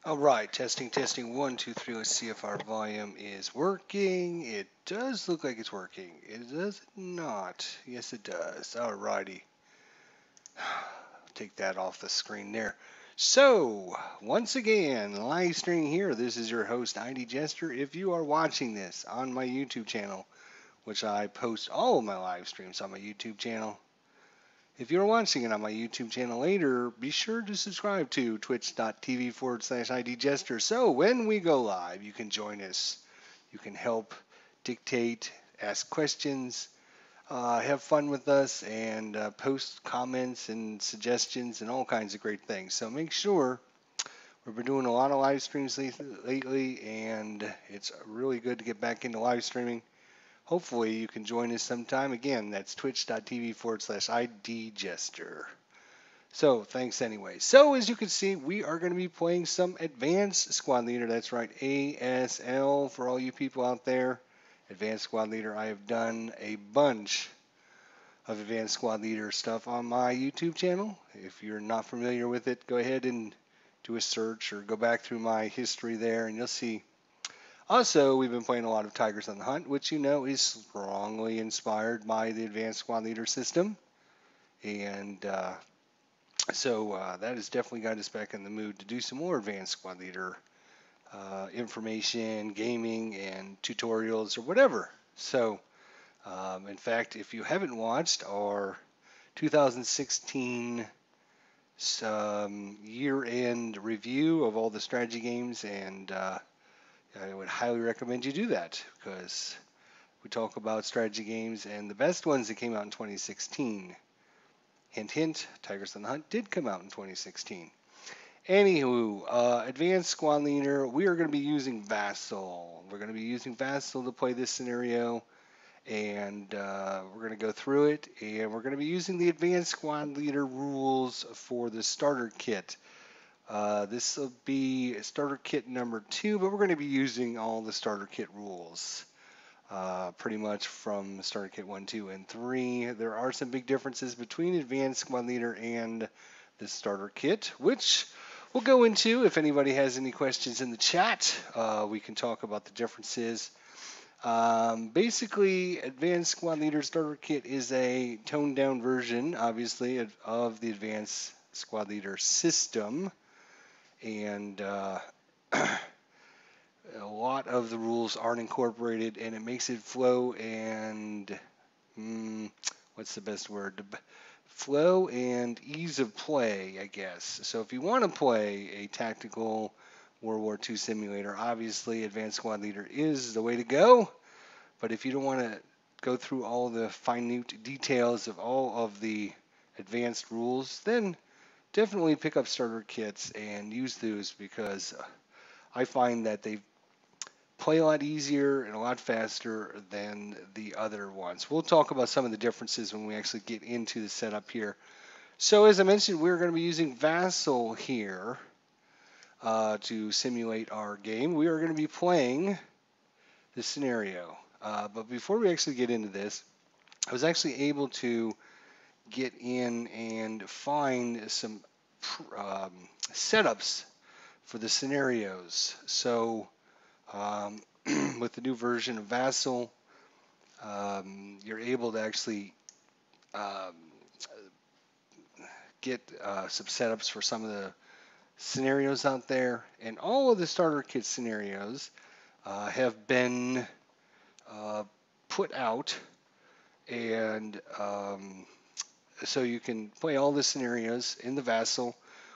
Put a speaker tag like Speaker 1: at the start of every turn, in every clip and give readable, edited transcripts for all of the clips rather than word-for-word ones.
Speaker 1: All right, testing, 1, 2, 3. Let's see if our volume is working. It does look like it's working. It does not. Yes, it does. All righty. Take that off the screen there. So, once again, live streaming here. This is your host, ID Jester. If you are watching this on my YouTube channel, which I post all of my live streams on my YouTube channel, if you're watching it on my YouTube channel later, be sure to subscribe to twitch.tv/IDJester. So when we go live, you can join us. You can help, dictate, ask questions, have fun with us, and post comments and suggestions and all kinds of great things. So make sure we've been doing a lot of live streams lately, and it's really good to get back into live streaming. Hopefully you can join us sometime. Again, that's twitch.tv/IDJester. So thanks anyway. So as you can see, we are going to be playing some Advanced Squad Leader. That's right, ASL for all you people out there. Advanced Squad Leader. I have done a bunch of Advanced Squad Leader stuff on my YouTube channel. If you're not familiar with it, go ahead and do a search or go back through my history there and you'll see. Also, we've been playing a lot of Tigers on the Hunt, which you know is strongly inspired by the Advanced Squad Leader system. And so that has definitely got us back in the mood to do some more Advanced Squad Leader information, gaming, and tutorials or whatever. So, in fact, if you haven't watched our 2016 year-end review of all the strategy games, and I would highly recommend you do that because we talk about strategy games and the best ones that came out in 2016. Hint, hint, Tigers on the Hunt did come out in 2016. Anywho, Advanced Squad Leader, we are going to be using Vassal. We're going to be using Vassal to play this scenario, and we're going to go through it, and we're going to be using the Advanced Squad Leader rules for the starter kit. This will be starter kit number 2, but we're going to be using all the starter kit rules. Pretty much from starter kit 1, 2, and 3. There are some big differences between Advanced Squad Leader and the starter kit, which we'll go into. If anybody has any questions in the chat, we can talk about the differences. Basically, Advanced Squad Leader starter kit is a toned down version, obviously, of the Advanced Squad Leader system. And a lot of the rules aren't incorporated, and it makes it flow and what's the best word? Flow and ease of play, I guess. So if you want to play a tactical World War II simulator, obviously Advanced Squad Leader is the way to go. But if you don't want to go through all the minute details of all of the advanced rules, then definitely pick up starter kits and use those because I find that they play a lot easier and a lot faster than the other ones. We'll talk about some of the differences when we actually get into the setup here. So as I mentioned, we're going to be using Vassal here to simulate our game. We are going to be playing the scenario. But before we actually get into this, I was actually able to get in and find some setups for the scenarios. So with the new version of Vassal, you're able to actually um, get some setups for some of the scenarios out there. And all of the starter kit scenarios have been put out. And so you can play all the scenarios in the Vassal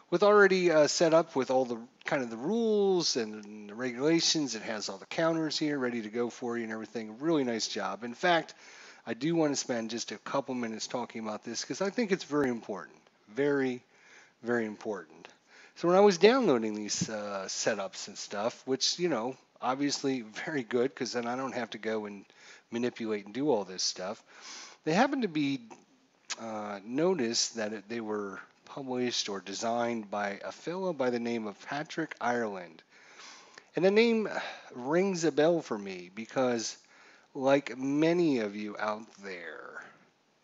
Speaker 1: with already set up with all the kind of the rules and the regulations. It has all the counters here ready to go for you and everything. Really nice job. In fact, I do want to spend just a couple minutes talking about this because I think it's very important. Very, very important. So when I was downloading these setups and stuff, which, you know, obviously very good because then I don't have to go and manipulate and do all this stuff, they happened to be noticed that they were published or designed by a fellow by the name of Patrick Ireland. And the name rings a bell for me because, like many of you out there,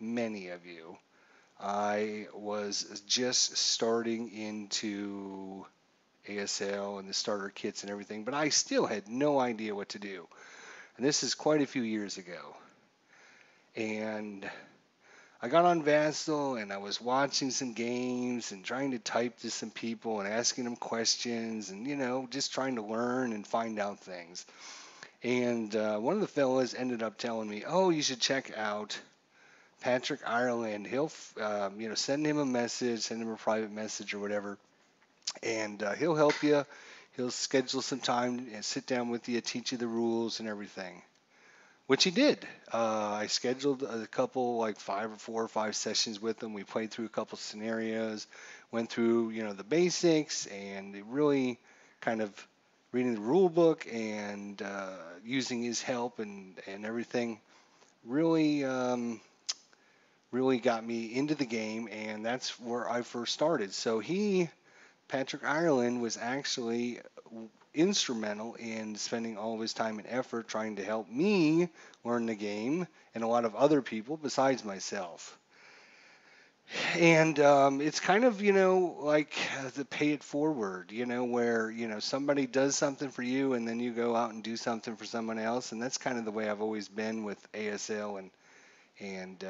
Speaker 1: many of you, I was just starting into ASL and the starter kits and everything, but I still had no idea what to do. And this is quite a few years ago. And I got on Vassal and I was watching some games and trying to type to some people and asking them questions and, just trying to learn and find out things. And one of the fellas ended up telling me, oh, you should check out Patrick Ireland. He'll, send him a message, send him a private message or whatever, and he'll help you. He'll schedule some time and sit down with you, teach you the rules and everything, which he did. I scheduled a couple, like 4 or 5 sessions with him. We played through a couple scenarios, went through, the basics, and it really kind of reading the rule book and using his help and everything really really got me into the game, and that's where I first started. So Patrick Ireland, was actually instrumental in spending all of his time and effort trying to help me learn the game and a lot of other people besides myself. And it's kind of, like the pay it forward, where, somebody does something for you and then you go out and do something for someone else. And that's kind of the way I've always been with ASL and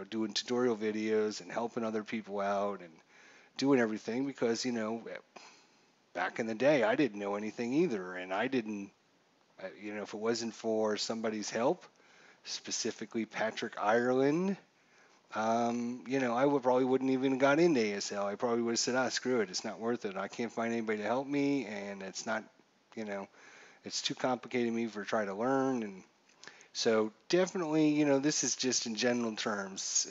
Speaker 1: doing tutorial videos and helping other people out and doing everything because, back in the day, I didn't know anything either. And I didn't, if it wasn't for somebody's help, specifically Patrick Ireland, I probably wouldn't even got into ASL. I probably would have said, screw it. It's not worth it. I can't find anybody to help me. And it's not, it's too complicated me for trying to learn. And so definitely, this is just in general terms.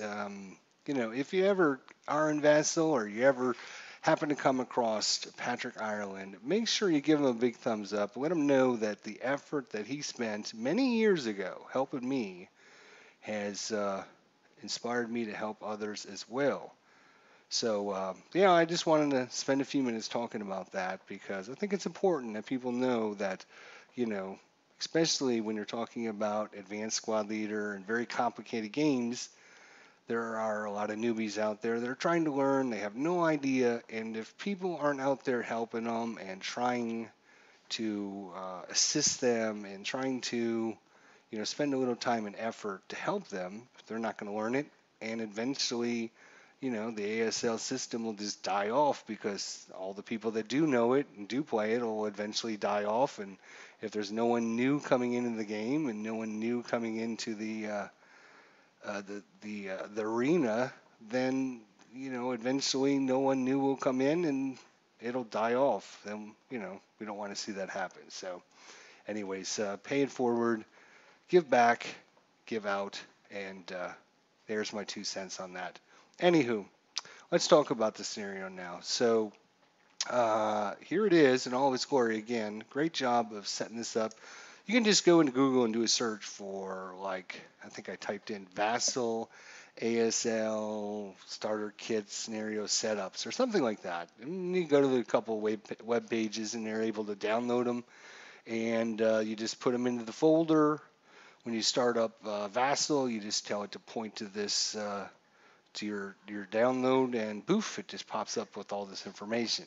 Speaker 1: If you ever are in Vassal or you ever happen to come across Patrick Ireland, make sure you give him a big thumbs up. Let him know that the effort that he spent many years ago helping me has inspired me to help others as well. So, I just wanted to spend a few minutes talking about that because I think it's important that people know that, especially when you're talking about advanced squad leader and very complicated games, there are a lot of newbies out there that are trying to learn. They have no idea. And if people aren't out there helping them and trying to assist them and trying to, spend a little time and effort to help them, they're not going to learn it. And eventually, the ASL system will just die off because all the people that do know it and do play it will eventually die off. And if there's no one new coming into the game and no one new coming into the arena, then eventually no one new will come in and it'll die off. Then we don't want to see that happen. So, anyways, pay it forward, give back, give out, and there's my 2 cents on that. Anywho, let's talk about the scenario now. So here it is in all of its glory again. Great job of setting this up. You can just go into Google and do a search for, like, I think I typed in Vassal ASL starter kit scenario setups or something like that. And you go to a couple web pages and they're able to download them. And you just put them into the folder. When you start up Vassal, you just tell it to point to this, to your download, and poof, it just pops up with all this information.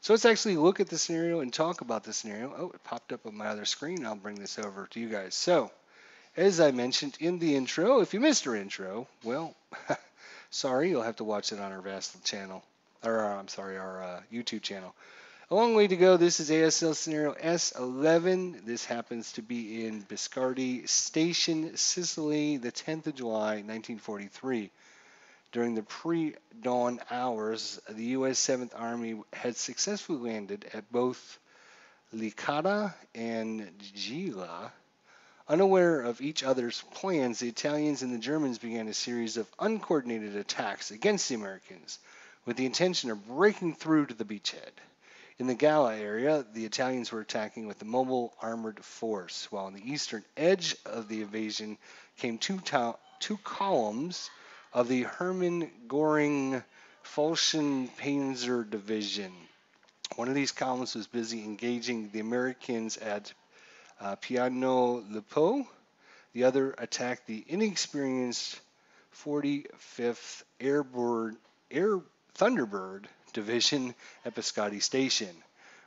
Speaker 1: So let's actually look at the scenario and talk about the scenario. Oh, it popped up on my other screen. I'll bring this over to you guys. So, as I mentioned in the intro, if you missed our intro, well, sorry, you'll have to watch it on our Vassal channel, or I'm sorry, our YouTube channel. A long way to go. This is ASL Scenario S11. This happens to be in Biscardi Station, Sicily, the 10th of July, 1943. During the pre-dawn hours, the U.S. 7th Army had successfully landed at both Licata and Gela. Unaware of each other's plans, the Italians and the Germans began a series of uncoordinated attacks against the Americans with the intention of breaking through to the beachhead. In the Gala area, the Italians were attacking with a mobile armored force, while on the eastern edge of the invasion came two columns of the Hermann Göring Fallschirmpanzer Division. One of these columns was busy engaging the Americans at Piano Lepo. The other attacked the inexperienced 45th Air Thunderbird Division at Biscotti Station.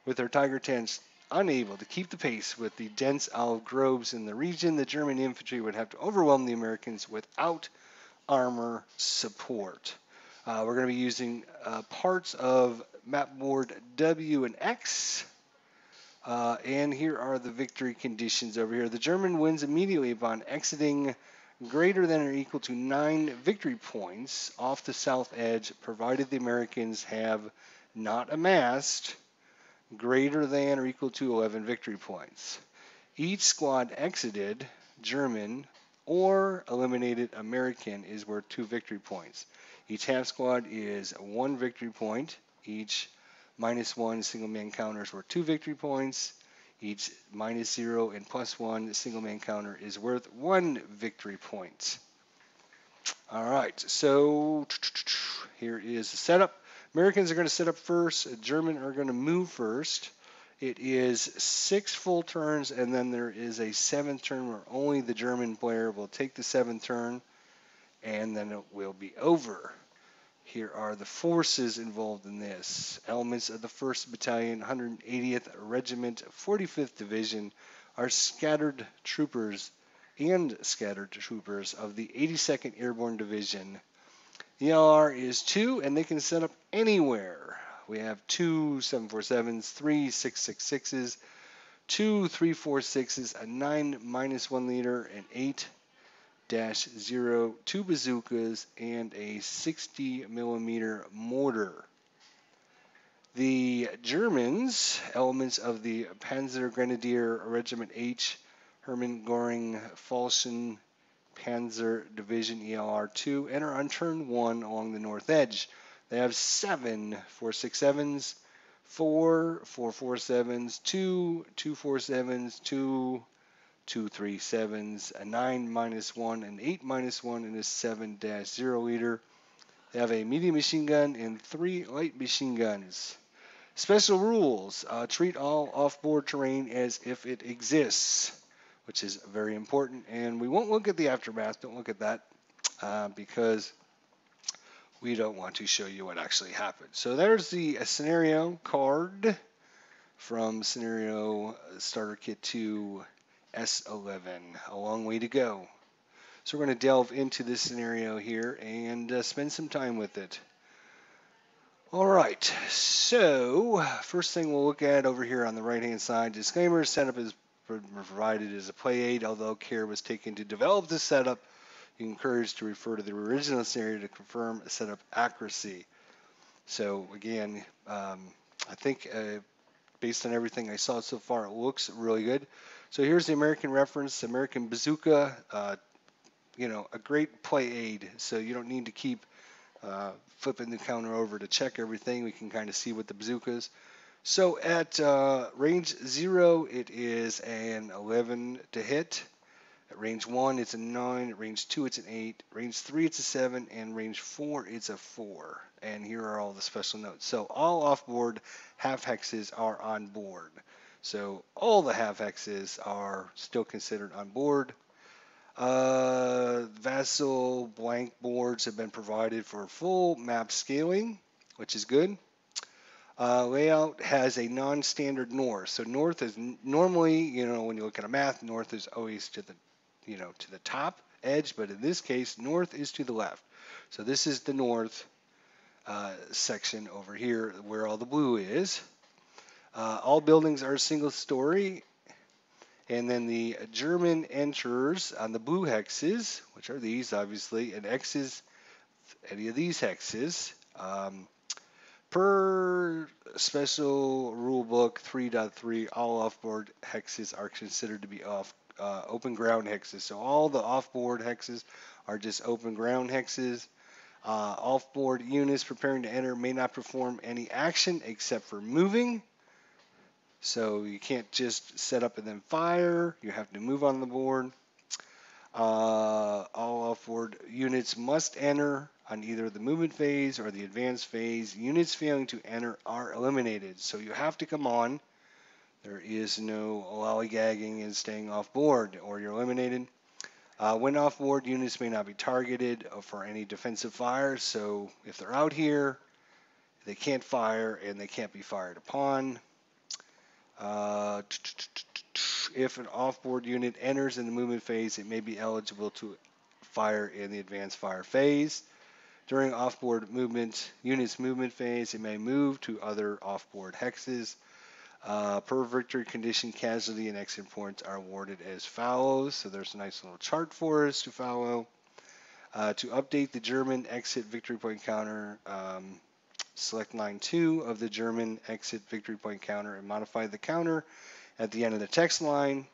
Speaker 1: With their Tiger tanks unable to keep the pace with the dense olive groves in the region, the German infantry would have to overwhelm the Americans without armor support. We're going to be using parts of map board W and X. And here are the victory conditions over here. The German wins immediately upon exiting greater than or equal to 9 victory points off the south edge, provided the Americans have not amassed greater than or equal to 11 victory points. Each squad exited German or eliminated American is worth 2 victory points. Each half squad is 1 victory point. Each -1 single man counters worth 2 victory points. Each -0 and +1 single man counter is worth 1 victory point. All right, so here is the setup. Americans are going to set up first. German are going to move first. It is 6 full turns, and then there is a 7th turn where only the German player will take the 7th turn, and then it will be over. Here are the forces involved in this. Elements of the 1st Battalion, 180th Regiment, 45th Division are scattered troopers of the 82nd Airborne Division. The LR is 2, and they can set up anywhere. We have 2 747s, 3 666s, 2 346s, a 9-1 liter, an 8-0, 2 bazookas, and a 60mm mortar. The Germans, elements of the Panzer Grenadier Regiment H, Hermann Göring Falschen Panzer Division ELR-2, enter on turn 1 along the north edge. They have 7 467s, 4 447s, 2 247s, 2 237s, a 9-1, an 8-1, and a 7-0 liter. They have a medium machine gun and 3 light machine guns. Special rules. Treat all off-board terrain as if it exists, which is very important. And we won't look at the aftermath. Don't look at that because we don't want to show you what actually happened. So there's the scenario card from Scenario Starter Kit 2 S11. A long way to go. So we're going to delve into this scenario here and spend some time with it. All right, so first thing we'll look at over here on the right-hand side, disclaimer, setup is provided as a play aid. Although care was taken to develop the setup, you're encouraged to refer to the original scenario to confirm setup accuracy. So again, I think based on everything I saw so far, it looks really good. So here's the American reference, American bazooka, a great play aid. So you don't need to keep flipping the counter over to check everything. We can kind of see what the bazooka is. So at range 0, it is an 11 to hit. At range 1, it's a 9. At range 2, it's an 8. Range 3, it's a 7. And range 4, it's a 4. And here are all the special notes. So all off-board half hexes are on board. So all the half hexes are still considered on board. Vassal blank boards have been provided for full map scaling, which is good. Layout has a non-standard north. So north is normally, when you look at a map, north is always to the, to the top edge, but in this case, north is to the left. So this is the north section over here where all the blue is. All buildings are single story. And then the German enters on the blue hexes, which are these, obviously, and X's, any of these hexes. Per special rule book 3.3, all off-board hexes are considered to be open ground hexes. So all the off-board hexes are just open ground hexes. Off-board units preparing to enter may not perform any action except for moving. So you can't just set up and then fire. You have to move on the board. All off-board units must enter on either the movement phase or the advanced phase. Units failing to enter are eliminated. So you have to come on. There is no lollygagging and staying off board or you're eliminated. When off board, units may not be targeted for any defensive fire. So if they're out here, they can't fire and they can't be fired upon. If an off-board unit enters in the movement phase, it may be eligible to fire in the advanced fire phase. During off-board unit's movement phase, it may move to other off-board hexes. Per victory condition, casualty and exit points are awarded as follows. So there's a nice little chart for us to follow. To update the German exit victory point counter, select line 2 of the German exit victory point counter and modify the counter at the end of the text line.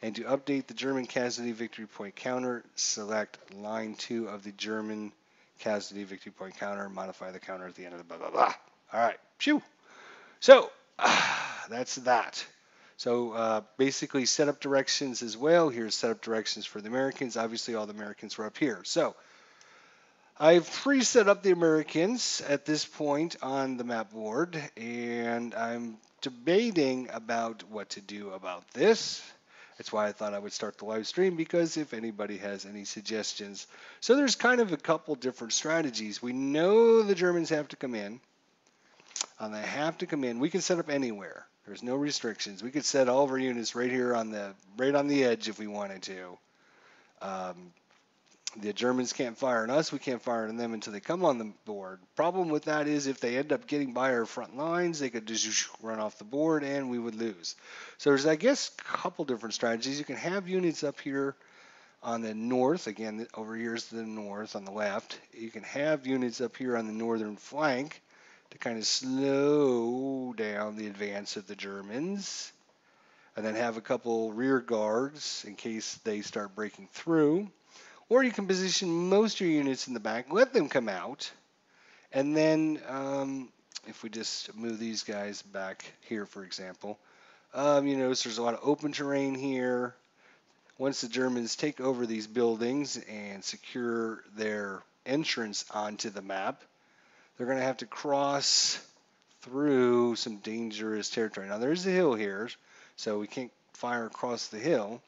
Speaker 1: And to update the German casualty victory point counter, select line 2 of the German casualty victory point counter, modify the counter at the end of the blah, blah, blah. All right, phew. So that's that. So basically setup directions as well. Here's setup directions for the Americans. Obviously all the Americans were up here. So I've pre-set up the Americans at this point on the map board, and I'm debating about what to do about this. That's why I thought I would start the live stream, because if anybody has any suggestions. So there's kind of a couple different strategies. We know the Germans have to come in. They have to come in. We can set up anywhere. There's no restrictions. We could set all of our units right here on the edge if we wanted to. The Germans can't fire on us. We can't fire on them until they come on the board. Problem with that is if they end up getting by our front lines, they could just run off the board and we would lose. So there's, I guess, a couple different strategies. You can have units up here on the north. Again, over here is the north on the left. You can have units up here on the northern flank to kind of slow down the advance of the Germans. And then have a couple rear guards in case they start breaking through. Or you can position most of your units in the back, let them come out, and then if we just move these guys back here, for example, you notice there's a lot of open terrain here. Once the Germans take over these buildings and secure their entrance onto the map, they're going to have to cross through some dangerous territory. Now, there's a hill here, so we can't fire across the hill.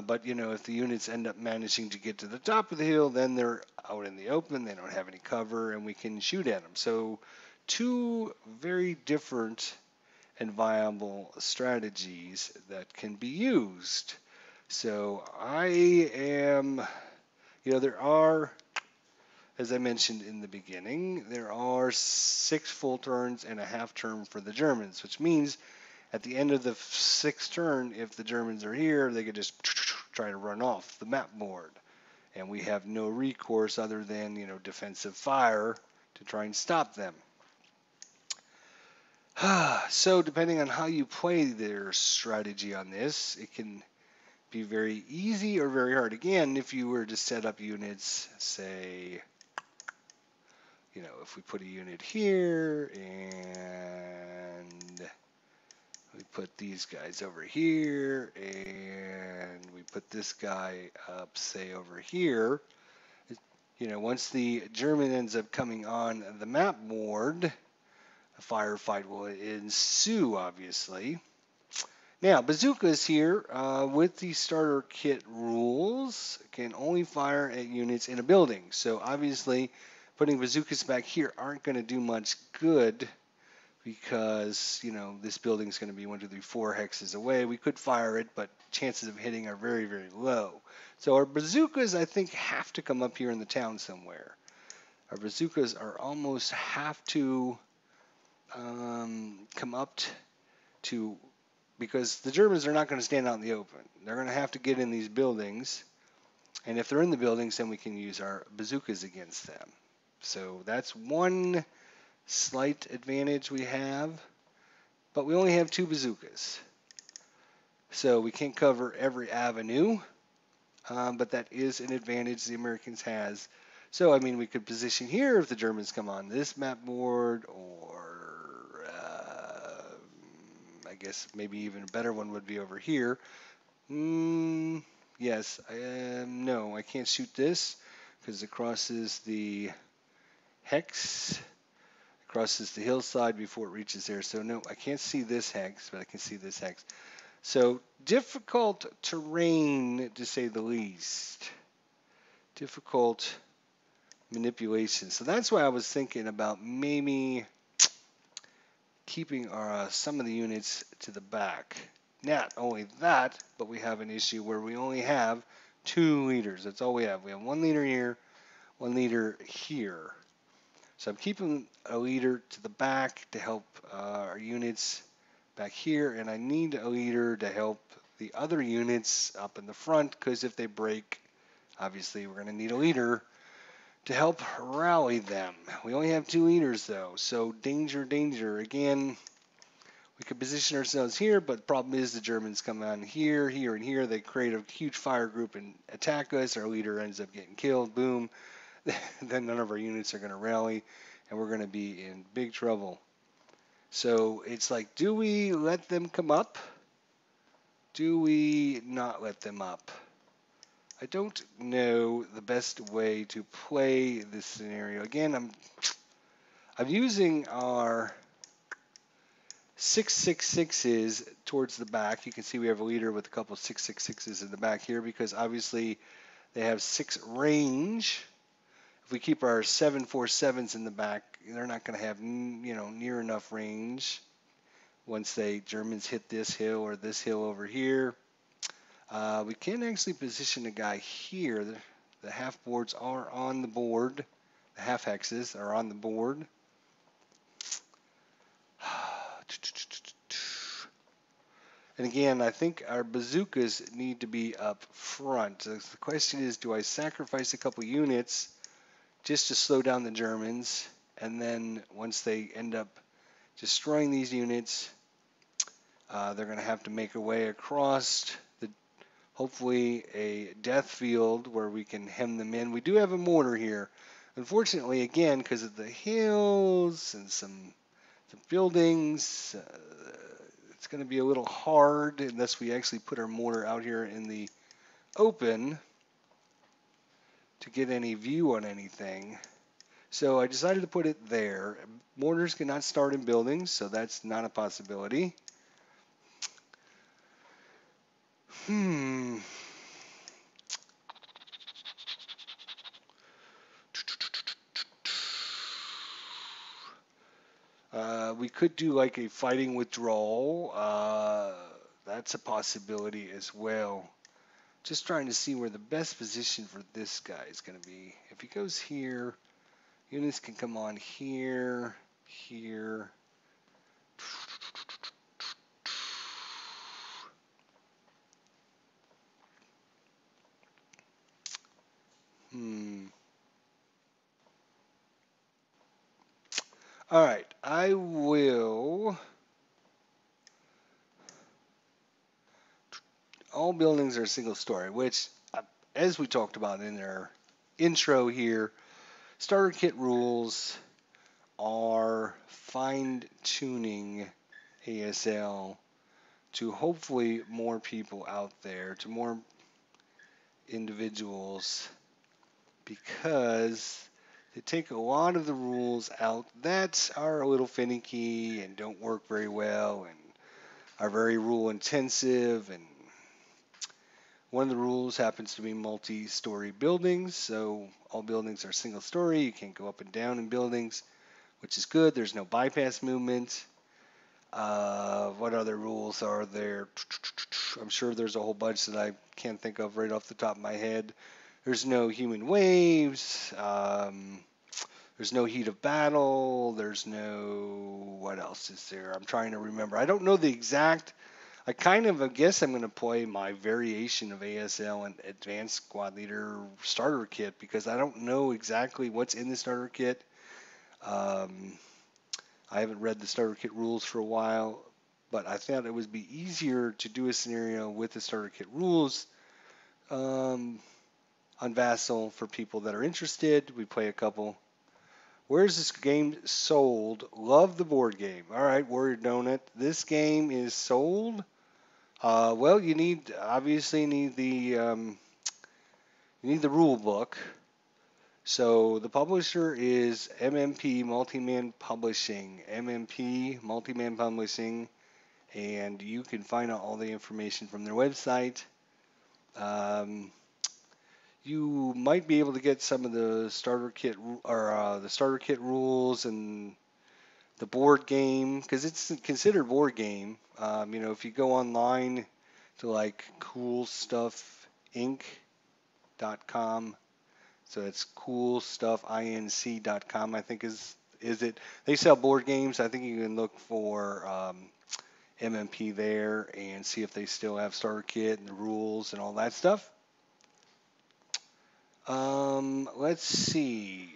Speaker 1: But, you know, if the units end up managing to get to the top of the hill, then they're out in the open, they don't have any cover, and we can shoot at them. So two very different and viable strategies that can be used. So I am, you know, there are, as I mentioned in the beginning, there are 6 full turns and a half turn for the Germans, which means at the end of the 6th turn, if the Germans are here, they could just try to run off the map board. And we have no recourse other than, you know, defensive fire to try and stop them. So depending on how you play their strategy on this, it can be very easy or very hard. Again, if you were to set up units, say, you know, if we put a unit here and we put these guys over here, and we put this guy up, say, over here. You know, once the German ends up coming on the map board, a firefight will ensue, obviously. Now, bazookas here, with the starter kit rules, can only fire at units in a building. So, obviously, putting bazookas back here aren't going to do much good, because, you know, this building is going to be 1, 2, 3, 4 hexes away. We could fire it, but chances of hitting are very, very low. So our bazookas, I think, have to come up here in the town somewhere. Our bazookas are almost have to come up to, because the Germans are not going to stand out in the open. They're going to have to get in these buildings, and if they're in the buildings, then we can use our bazookas against them. So that's one slight advantage we have, but we only have 2 bazookas, so we can't cover every avenue, but that is an advantage the Americans has. So I mean, we could position here if the Germans come on this map board, or I guess maybe even a better one would be over here. Yes, no, I can't shoot this because it crosses the hex, crosses the hillside before it reaches there. So no, I can't see this hex, but I can see this hex. So difficult terrain, to say the least. Difficult manipulation. So that's why I was thinking about maybe keeping some of the units to the back. Not only that, but we have an issue where we only have 2 leaders. That's all we have. We have 1 leader here, 1 leader here. So I'm keeping a leader to the back to help our units back here, and I need a leader to help the other units up in the front, because if they break, obviously we're going to need a leader to help rally them. We only have 2 leaders though, so danger, danger. Again, we could position ourselves here, but the problem is the Germans come on here, here, and here. They create a huge fire group and attack us. Our leader ends up getting killed. Boom. Then none of our units are going to rally, and we're going to be in big trouble. So it's like, do we let them come up? Do we not let them up? I don't know the best way to play this scenario. Again, I'm using our 666s towards the back. You can see we have a leader with a couple of 666s in the back here because obviously they have 6 range. If we keep our 747s in the back, they're not going to have near enough range once they Germans hit this hill or this hill over here. We can actually position a guy here. The half boards are on the board. The half hexes are on the board. And again, I think our bazookas need to be up front. So the question is, do I sacrifice a couple units just to slow down the Germans, and then once they end up destroying these units, they're going to have to make a way across hopefully a death field where we can hem them in. We do have a mortar here. Unfortunately, again, because of the hills and some buildings, it's going to be a little hard unless we actually put our mortar out here in the open to get any view on anything. So I decided to put it there. Mortars cannot start in buildings, so that's not a possibility. We could do like a fighting withdrawal. That's a possibility as well. Just trying to see where the best position for this guy is going to be. If he goes here, units can come on here, here. All right, I will. All buildings are single story, which, as we talked about in our intro here, starter kit rules are fine-tuning ASL to hopefully more people out there, to more individuals, because they take a lot of the rules out that are a little finicky and don't work very well and are very rule intensive. And one of the rules happens to be multi-story buildings, so all buildings are single story. You can't go up and down in buildings, which is good. There's no bypass movement. What other rules are there? I'm sure there's a whole bunch that I can't think of right off the top of my head. There's no human waves. There's no heat of battle. There's no, what else is there? I'm trying to remember. I don't know the exact. I guess I'm going to play my variation of ASL and Advanced Squad Leader starter kit because I don't know exactly what's in the starter kit. I haven't read the starter kit rules for a while, but I thought it would be easier to do a scenario with the starter kit rules on Vassal for people that are interested. We play a couple. Where's this game sold? Love the board game. All right, Warrior Donut. This game is sold. Well, you obviously need the rule book. So the publisher is MMP Multiman Publishing. MMP Multiman Publishing, and you can find out all the information from their website. You might be able to get some of the starter kit rules and the board game, because it's considered board game. If you go online to like coolstuffinc.com, so it's coolstuffinc.com, I think is it. They sell board games. I think you can look for MMP there and see if they still have starter kit and the rules and all that stuff. Let's see.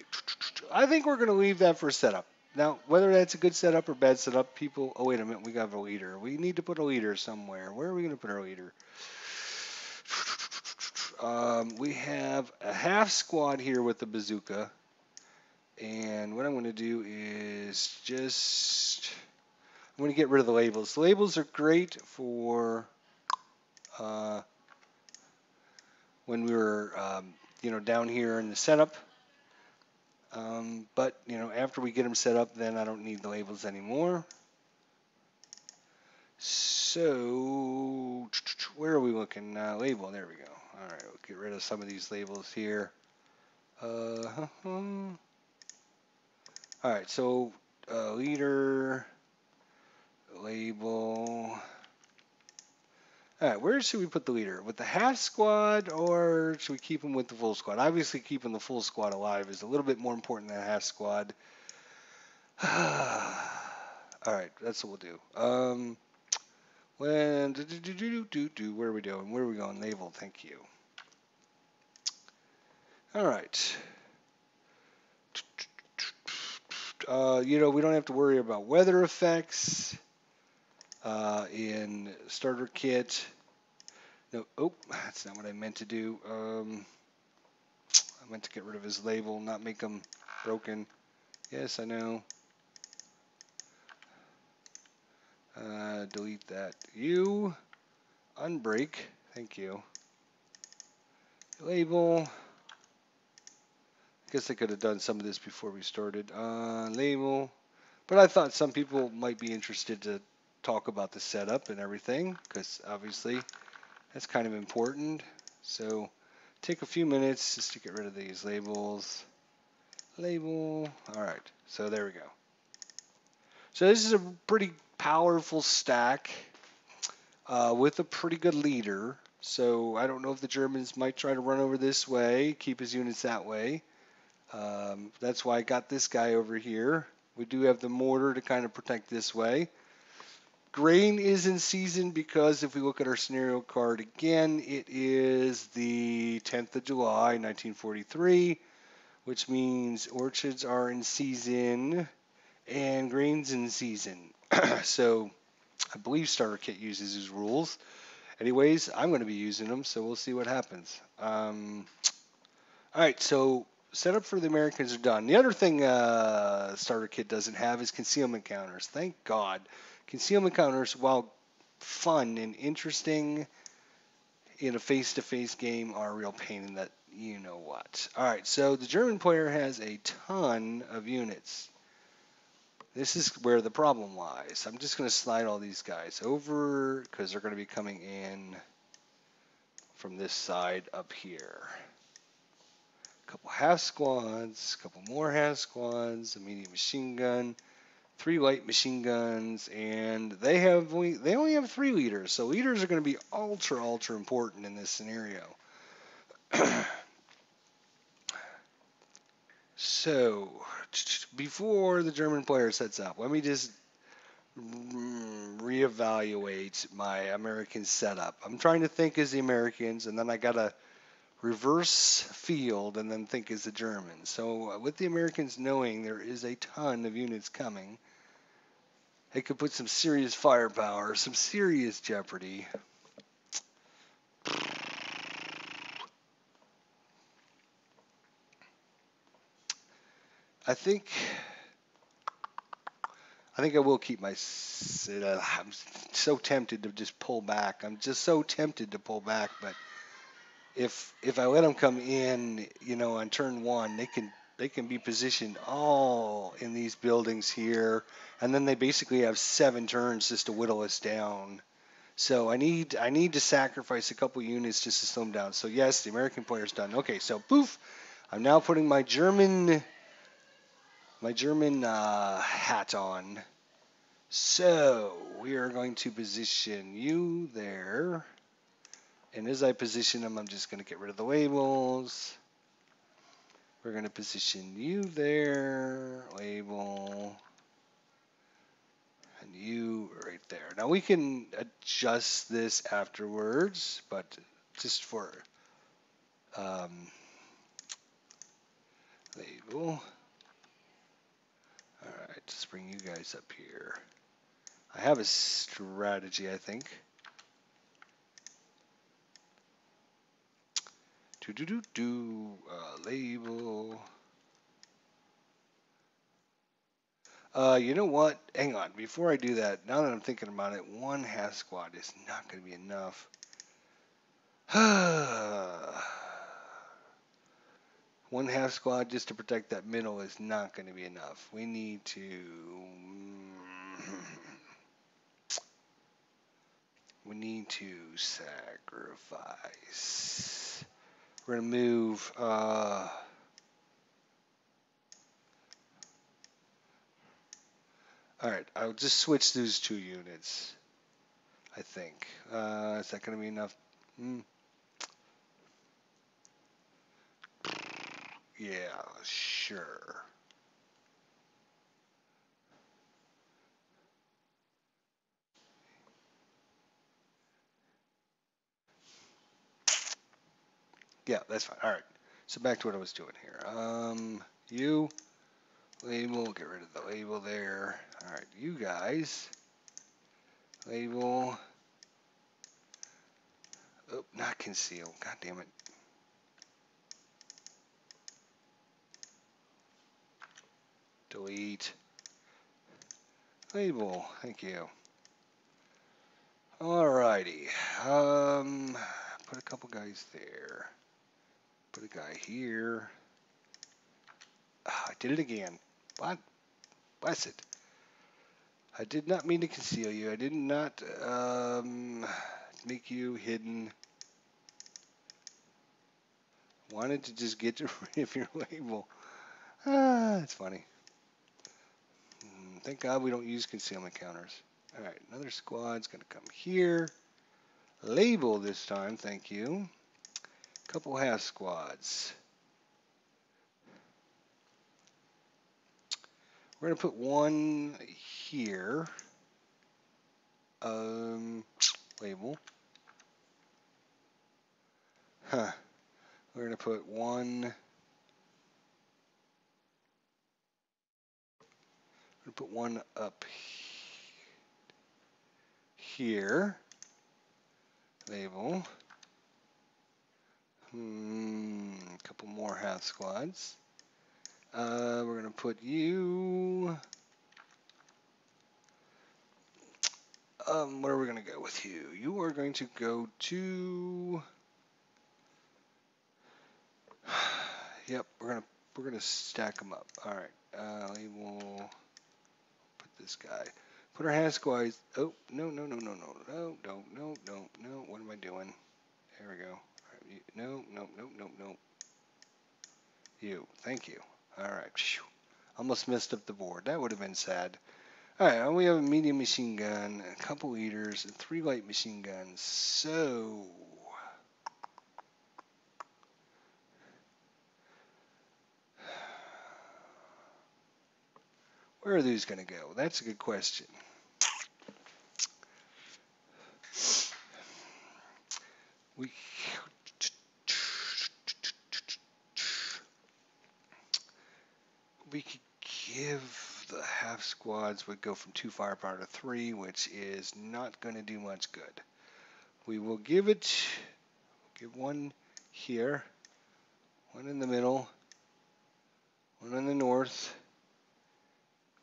Speaker 1: I think we're going to leave that for a setup. Now, whether that's a good setup or bad setup, people. Oh, wait a minute. We got a leader. We need to put a leader somewhere. Where are we going to put our leader? We have a half squad here with the bazooka. And what I'm going to do is I'm going to get rid of the labels. The labels are great for when we were, down here in the setup. But after we get them set up, then I don't need the labels anymore. So, where are we looking? Label, there we go. All right, we'll get rid of some of these labels here. All right, so leader, label. All right, where should we put the leader? With the half squad, or should we keep him with the full squad? Obviously, keeping the full squad alive is a little bit more important than a half squad. All right, that's what we'll do. Where are we doing? Where are we going? Label, thank you. All right. We don't have to worry about weather effects in starter kit. No, that's not what I meant to do. I meant to get rid of his label, not make him broken. Yes, I know. Delete that. You unbreak. Thank you. Label. I guess I could have done some of this before we started. Label. But I thought some people might be interested to talk about the setup and everything, because obviously that's kind of important. So take a few minutes just to get rid of these labels. Label. All right. So there we go. So this is a pretty powerful stack with a pretty good leader. So I don't know if the Germans might try to run over this way, keep his units that way. That's why I got this guy over here. We do have the mortar to kind of protect this way. Grain is in season because if we look at our scenario card again, it is the 10th of July, 1943, which means orchards are in season and grain's in season. So I believe starter kit uses these rules. Anyways, I'm going to be using them, so we'll see what happens. All right, so setup for the Americans are done. The other thing starter kit doesn't have is concealment counters. Thank God. Concealment counters, while fun and interesting in a face-to-face game, are a real pain in that you-know-what. All right, so the German player has a ton of units. This is where the problem lies. I'm just going to slide all these guys over because they're going to be coming in from this side up here. A couple half squads, a couple more half squads, a medium machine gun, 3 light machine guns, and they only have 3 leaders. So leaders are going to be ultra important in this scenario. So before the German player sets up, let me just reevaluate my American setup. I'm trying to think as the Americans, and then I got to reverse field and then think as the Germans. So with the Americans knowing there is a ton of units coming, it could put some serious firepower, some serious jeopardy. I think I will keep my. I'm so tempted to just pull back. I'm just so tempted to pull back, but if I let them come in, on turn 1, they can be positioned all in these buildings here, and then they basically have 7 turns just to whittle us down. So I need to sacrifice a couple units just to slow them down. So yes, the American player's done. Okay, so poof, I'm now putting my German my German hat on. So we are going to position you there. And as I position them, I'm just going to get rid of the labels. We're going to position you there, label, and you right there. Now we can adjust this afterwards, but just for label. All right, let's bring you guys up here. I have a strategy, I think. Label. You know what? Hang on. Before I do that, now that I'm thinking about it, one half squad is not going to be enough. One half squad just to protect that middle is not going to be enough. We need to. We need to sacrifice. We're going to move. All right, I'll just switch those two units, I think. Is that going to be enough? Yeah, sure. Yeah, that's fine. All right. So back to what I was doing here. You label, get rid of the label there. All right, you guys label. Oh, not conceal. God damn it. Delete. Label. Thank you. Alrighty. Put a couple guys there. Put a guy here. I did it again. What? Bless it. I did not mean to conceal you. I did not make you hidden. Wanted to just get rid of your label. It's funny. Thank God we don't use concealment counters. All right, another squad's going to come here. Label this time, thank you. Couple half squads. We're going to put one here. Label. Huh. We're going to put one. We're going to put one up here. Label. A couple more half squads. We're going to put you. Where are we going to go with you? You are going to go to. Yep, we're gonna stack them up. All right, label. Put this guy. Put our half squads. Oh no. What am I doing? There we go. Right, no. You. Thank you. All right. Phew. Almost messed up the board. That would have been sad. All right, we have a medium machine gun, a couple eaters, and 3 light machine guns. So. Where are these going to go? That's a good question. We could give the half squads would go from 2 firepower to 3, which is not going to do much good. We will give one here, one in the middle, one in the north,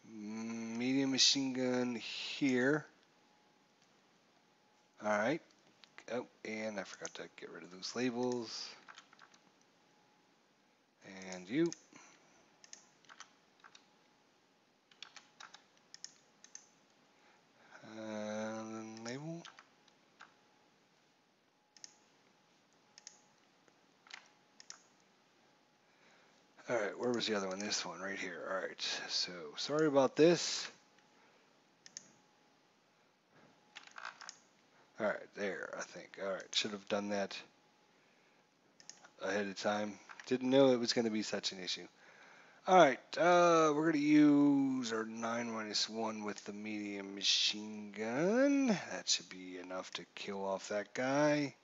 Speaker 1: medium machine gun here. All right. Oh, and I forgot to get rid of those labels. And you. Label. All right, where are was the other one? This one right here. All right. So sorry about this. All right, there, I think. All right, should have done that ahead of time. Didn't know it was going to be such an issue. All right, we're going to use our 9-1 with the medium machine gun. That should be enough to kill off that guy.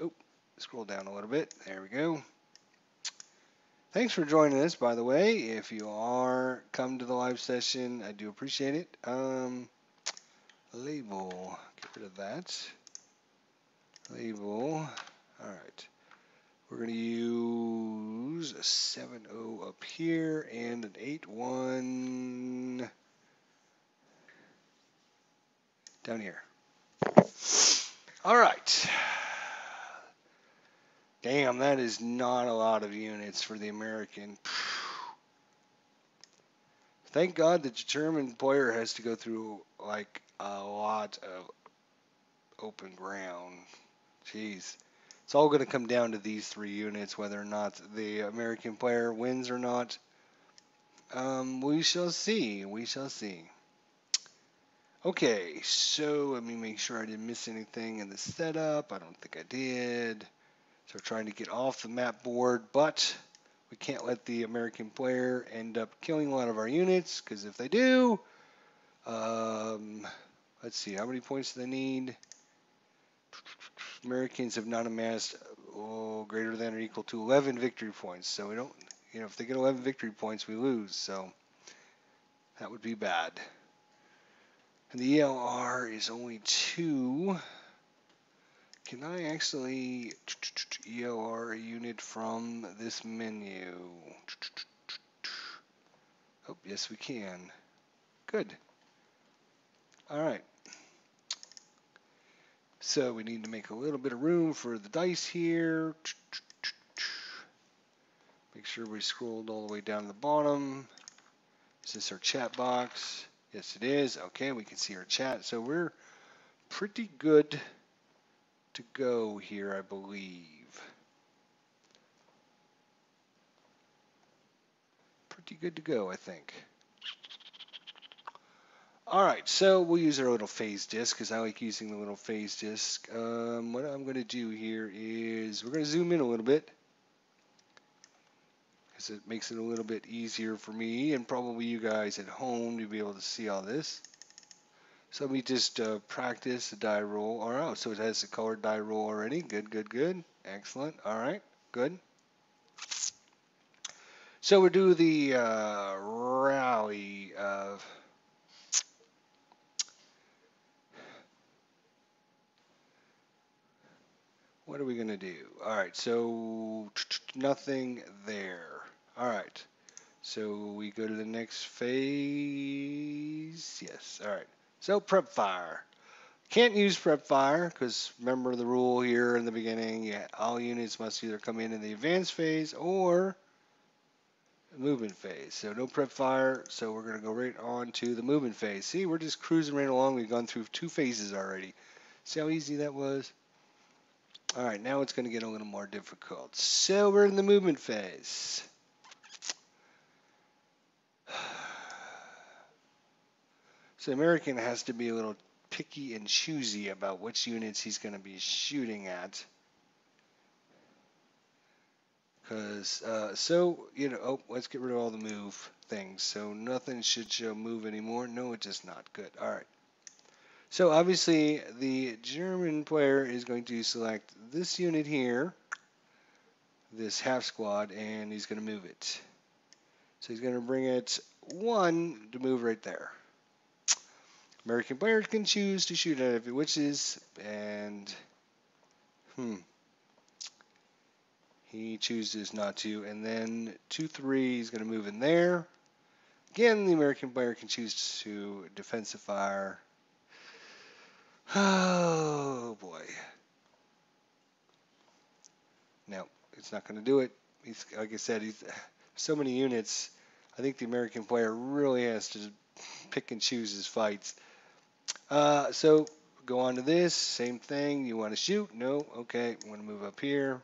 Speaker 1: Oh. Scroll down a little bit. There we go. Thanks for joining us, by the way. If you are come to the live session, I do appreciate it. Label, get rid of that. Label, all right. We're going to use a 7-0 up here and an 8-1 down here. All right. Damn, that is not a lot of units for the American. Thank God the German player has to go through like a lot of open ground. Jeez. It's all going to come down to these 3 units, whether or not the American player wins or not. We shall see. We shall see. Okay, so let me make sure I didn't miss anything in the setup. I don't think I did. So we're trying to get off the map board, but we can't let the American player end up killing a lot of our units, because if they do, let's see, how many points do they need? Americans have not amassed greater than or equal to 11 victory points. So we don't, if they get 11 victory points, we lose. So that would be bad. And the ELR is only 2. Can I actually ELR a unit from this menu? Oh, yes, we can. Good. All right. So we need to make a little bit of room for the dice here. Make sure we scrolled all the way down to the bottom. Is this our chat box? Yes, it is. Okay, we can see our chat. So we're pretty good to go here, I believe. Pretty good to go, I think. All right, so we'll use our little phase disc because I like using the little phase disc. What I'm going to do here is we're going to zoom in a little bit because it makes it a little bit easier for me and probably you guys at home to be able to see all this. So let me just practice the die roll. All right, so it has the colored die roll already. Good, good, good. Excellent. All right, good. So we'll do the rally of... What are we going to do? All right, so nothing there. All right, so we go to the next phase. Yes, all right. So prep fire. Can't use prep fire because remember the rule here in the beginning. Yeah, all units must either come in the advanced phase or movement phase. So no prep fire. So we're going to go right on to the movement phase. See, we're just cruising right along. We've gone through 2 phases already. See how easy that was? All right, now it's going to get a little more difficult. So we're in the movement phase. So the American has to be a little picky and choosy about which units he's going to be shooting at. Because, let's get rid of all the move things. So nothing should show move anymore. No, it's just not good. All right. So obviously the German player is going to select this unit here, this half squad, and he's going to move it. So he's going to bring it 1 to move right there. American player can choose to shoot at it if it wishes, and he chooses not to. And then 2-3 is going to move in there. Again, the American player can choose to defensive fire. Oh boy. No, it's not going to do it. He's, like I said, he's so many units. I think the American player really has to pick and choose his fights. So go on to this. Same thing. You want to shoot? No. Okay. I'm going to move up here.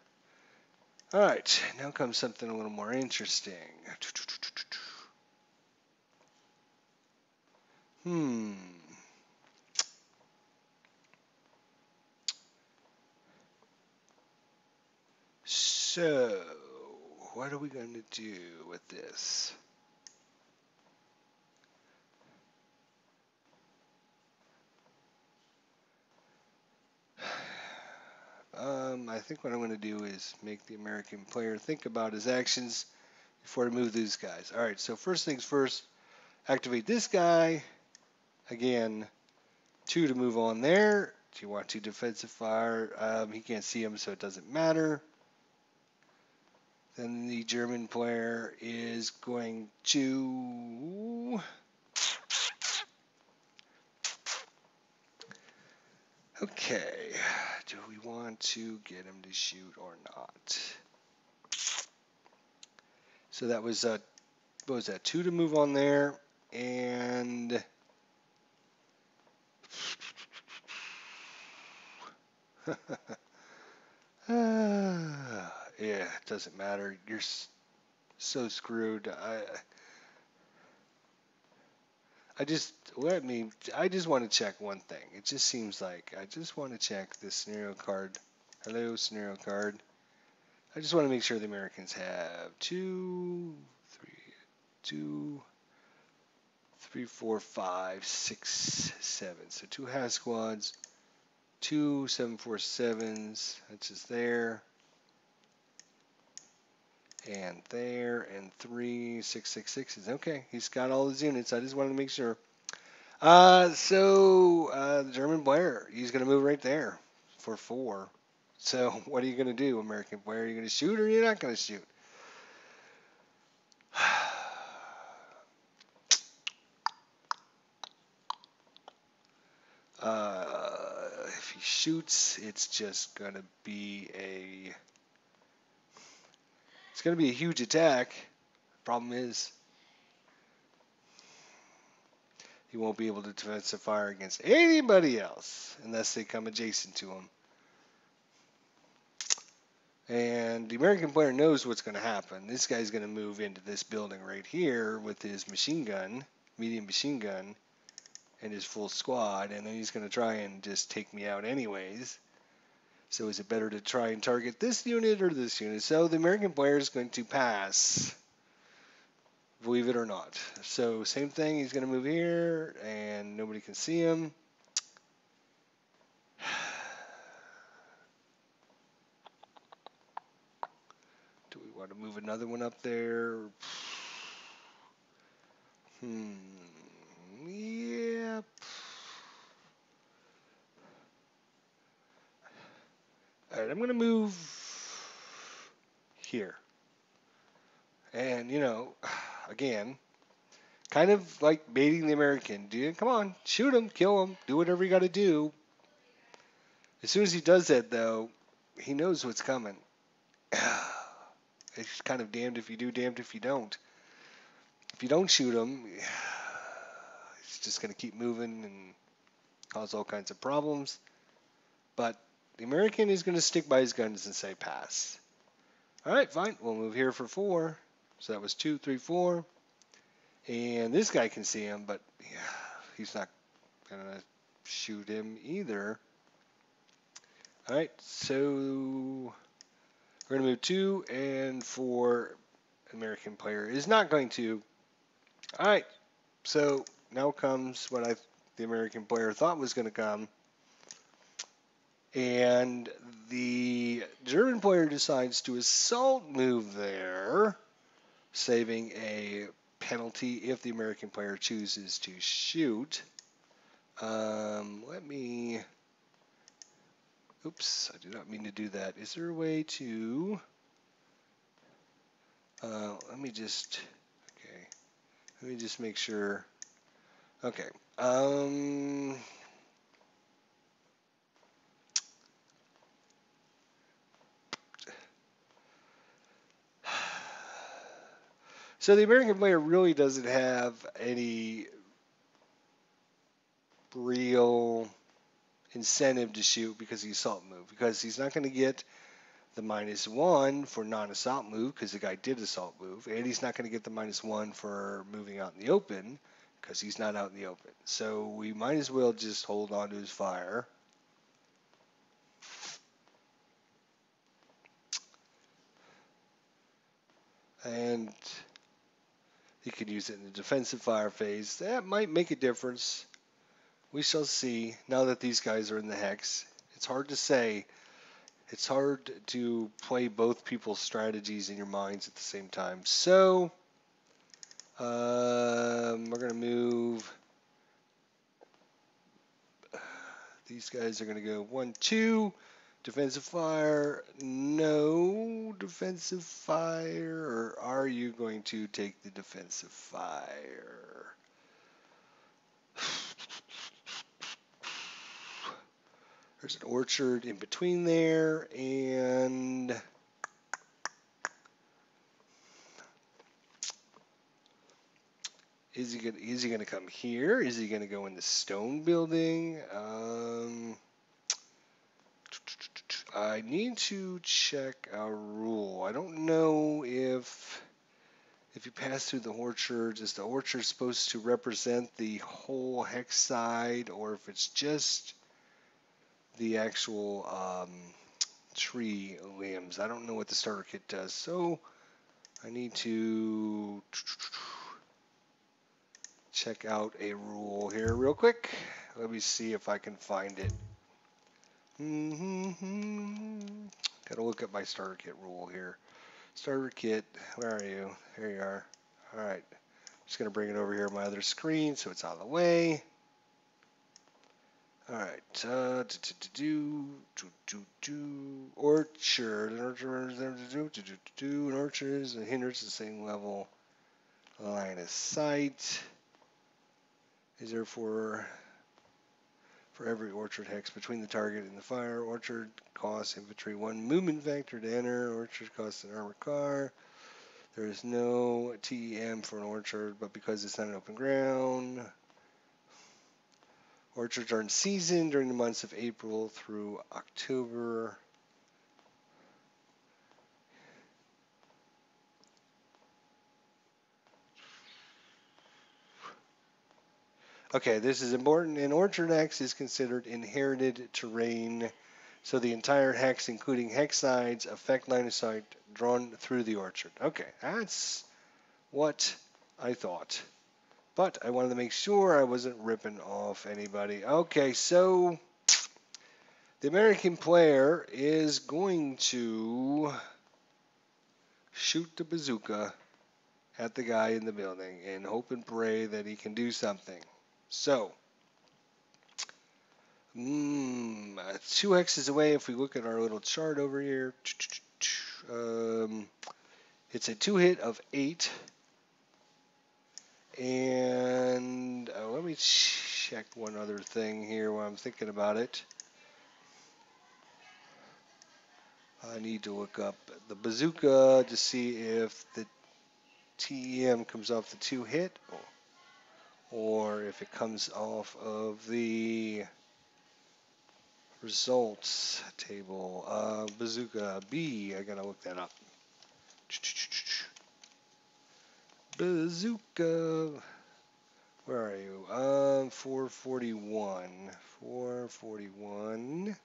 Speaker 1: All right, now comes something a little more interesting. Hmm. So, what are we going to do with this? I think what I'm going to do is make the American player think about his actions before I move these guys. All right, so first things first, activate this guy. Again, 2 to move on there. Do you want to defensive fire? He can't see him, so it doesn't matter. Then the German player is going to... Okay, do we want to get him to shoot or not? So that was, what was that, 2 to move on there, and... yeah, it doesn't matter. You're so screwed. I just want to check one thing. It just seems like I just want to check this scenario card. Hello, scenario card. I just want to make sure the Americans have 2, 3, 4, 5, 6, 7. So 2 half squads, 2 747s. That's just there. And there, and 3 666s. Okay, he's got all his units. I just wanted to make sure. The German player, he's going to move right there for 4. So what are you going to do, American player? Are you going to shoot or are you not going to shoot? If he shoots, it's just going to be a huge attack. Problem is, he won't be able to defensive fire against anybody else unless they come adjacent to him. And the American player knows what's going to happen. This guy's going to move into this building right here with his machine gun, medium machine gun, and his full squad, and then he's going to try and just take me out anyways. So is it better to try and target this unit or this unit? So the American player is going to pass, believe it or not. So same thing, he's going to move here, and nobody can see him. Do we want to move another one up there? Yeah. All right, I'm going to move here. And, again, kind of like baiting the American. Dude, come on, shoot him, kill him, do whatever you got to do. As soon as he does that, though, he knows what's coming. It's kind of damned if you do, damned if you don't. If you don't shoot him, he's just going to keep moving and cause all kinds of problems. But the American is going to stick by his guns and say pass. All right, fine. We'll move here for 4. So that was 2, 3, 4. And this guy can see him, but he's not going to shoot him either. All right, so we're going to move 2 and 4. American player is not going to. All right, so now comes what the American player thought was going to come. And the German player decides to assault move there, saving a penalty if the American player chooses to shoot. Oops, I did not mean to do that. Is there a way to, let me just make sure. Okay. So the American player really doesn't have any real incentive to shoot because he assault move, because he's not going to get the -1 for non-assault move because the guy did assault move, and he's not going to get the -1 for moving out in the open because he's not out in the open. So we might as well just hold on to his fire. And he could use it in the defensive fire phase. That might make a difference. We shall see now that these guys are in the hex. It's hard to say. It's hard to play both people's strategies in your minds at the same time. So we're going to move. These guys are going to go 1, 2. Defensive fire. No defensive fire. Or are you going to take the defensive fire? There's an orchard in between there, and is he gonna come here? Is he gonna go in the stone building? I need to check our rule. I don't know if you pass through the orchard, is the orchard supposed to represent the whole hex side, or if it's just the actual tree limbs. I don't know what the starter kit does, so I need to check out a rule here real quick. Let me see if I can find it. Gotta look at my starter kit rule here. Starter kit, where are you? Here you are. All right, just gonna bring it over here on my other screen so it's out of the way. All right, orchard, an orchard is a hindrance at the same level. Line of sight is therefore for every orchard hex between the target and the fire. Orchard costs infantry 1 movement factor to enter. Orchard costs an armored car. There is no TEM for an orchard, but because it's not an open ground, orchards are in season during the months of April through October. Okay, this is important. An orchard hex is considered inherited terrain, so the entire hex, including hex sides, affect line of sight drawn through the orchard. Okay, that's what I thought. But I wanted to make sure I wasn't ripping off anybody. Okay, so the American player is going to shoot the bazooka at the guy in the building and hope and pray that he can do something. So, 2 hexes away, if we look at our little chart over here, it's a 2-hit of 8. And let me check one other thing here while I'm thinking about it. I need to look up the bazooka to see if the TEM comes off the 2-hit or if it comes off of the results table. Bazooka B, I gotta look that up. Bazooka, where are you? 441. 441.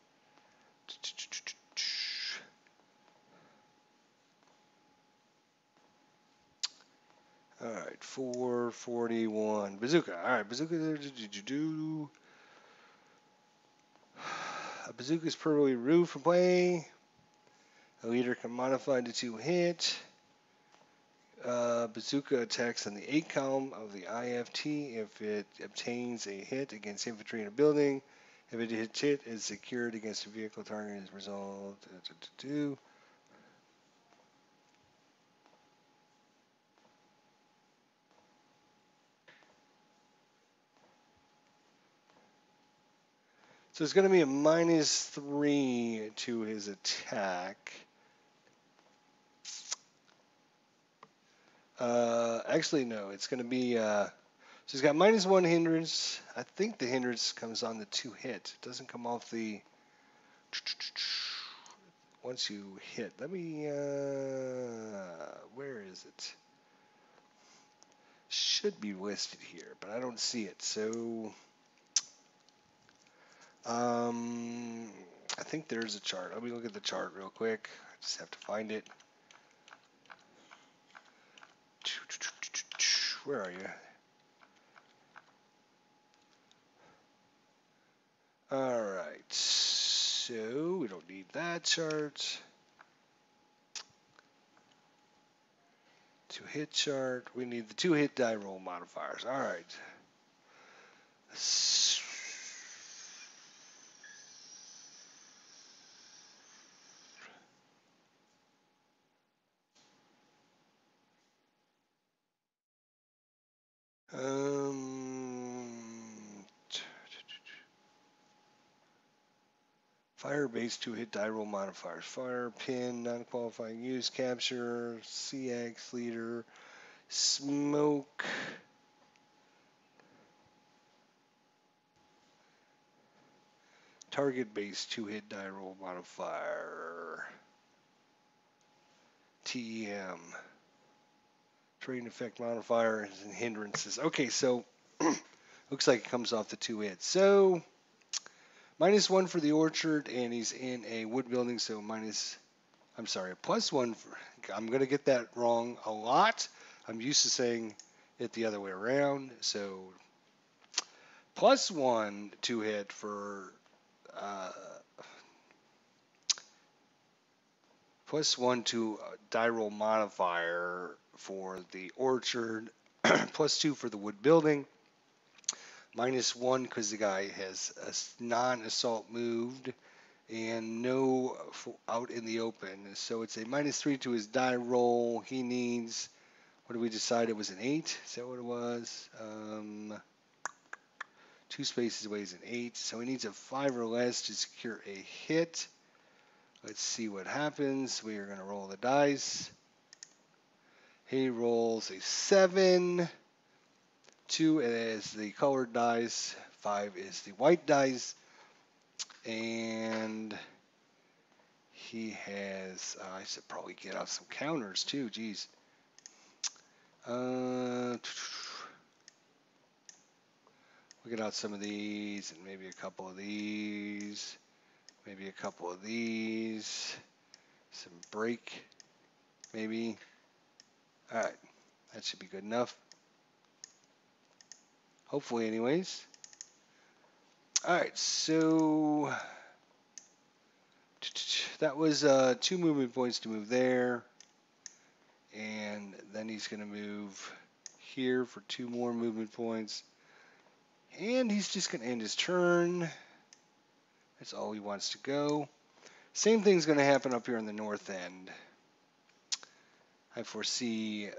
Speaker 1: All right, 441. Bazooka. All right, bazooka. A bazooka is permanently removed from play. A leader can modify the 2-hit. Bazooka attacks on the 8 column of the IFT if it obtains a hit against infantry in a building. If it hits hit, is secured against a vehicle target is resolved. So it's going to be a -3 to his attack. Actually, no. It's going to be. So he's got -1 hindrance. I think the hindrance comes on the 2-hit. It doesn't come off the once you hit, let me, where is it? Should be listed here, but I don't see it. So, I think there's a chart. Let me look at the chart real quick. I just have to find it. Where are you? All right. So we don't need that chart. Two hit chart. We need the two hit die roll modifiers. All right. Fire-based two-hit die roll modifiers. Fire, pin, non-qualifying use, capture, CX, leader, smoke. Target-based two-hit die roll modifier. TEM. Terrain effect modifiers and hindrances. Okay, so looks like it comes off the two hits. So -1 for the orchard, and he's in a wood building, so I'm sorry, a +1 for, I'm going to get that wrong a lot. I'm used to saying it the other way around. So +1 to hit for +1 to die roll modifier for the orchard, +2 for the wood building, -1 because the guy has a non-assault moved and no out in the open. So it's a -3 to his die roll. He needs, what did we decide? It was an 8. Is that what it was? 2 spaces away is an 8. So he needs a 5 or less to secure a hit. Let's see what happens. We are going to roll the dice. He rolls a 7. 2 is the colored dice. 5 is the white dice. And he has, I should probably get out some counters too. Geez. We'll get out some of these and maybe a couple of these. Maybe a couple of these. Some break, maybe. All right. That should be good enough. Hopefully, anyways. All right. So that was 2 movement points to move there. And then he's going to move here for 2 more movement points. And he's just going to end his turn. That's all he wants to go. Same thing's going to happen up here on the north end. I foresee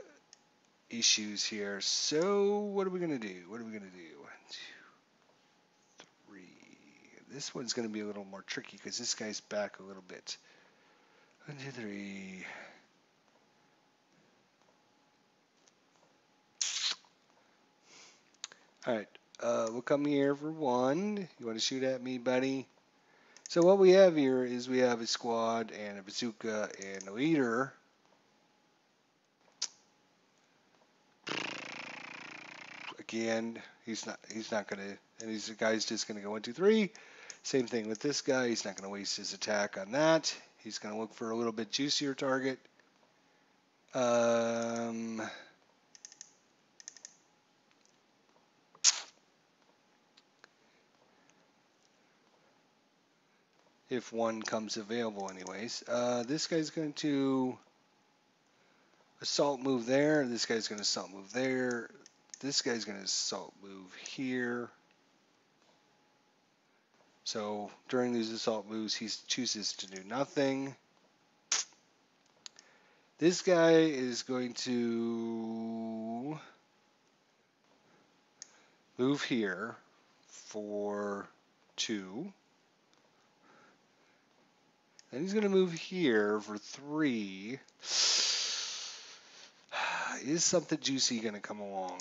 Speaker 1: issues here. So what are we going to do? What are we going to do? 1, 2, 3. This one's going to be a little more tricky because this guy's back a little bit. 1, 2, 3. All right. We'll come here for 1. You want to shoot at me, buddy? So what we have here is we have a squad and a bazooka and a leader. Again, he's not gonna, and these guy's just gonna go 1, 2, 3. Same thing with this guy. He's not gonna waste his attack on that. He's gonna look for a little bit juicier target. If one comes available, anyways. This guy's going to assault move there. This guy's going to assault move there. This guy's going to assault move here. So during these assault moves, he chooses to do nothing. This guy is going to move here for 2. Then he's going to move here for 3. Is something juicy going to come along?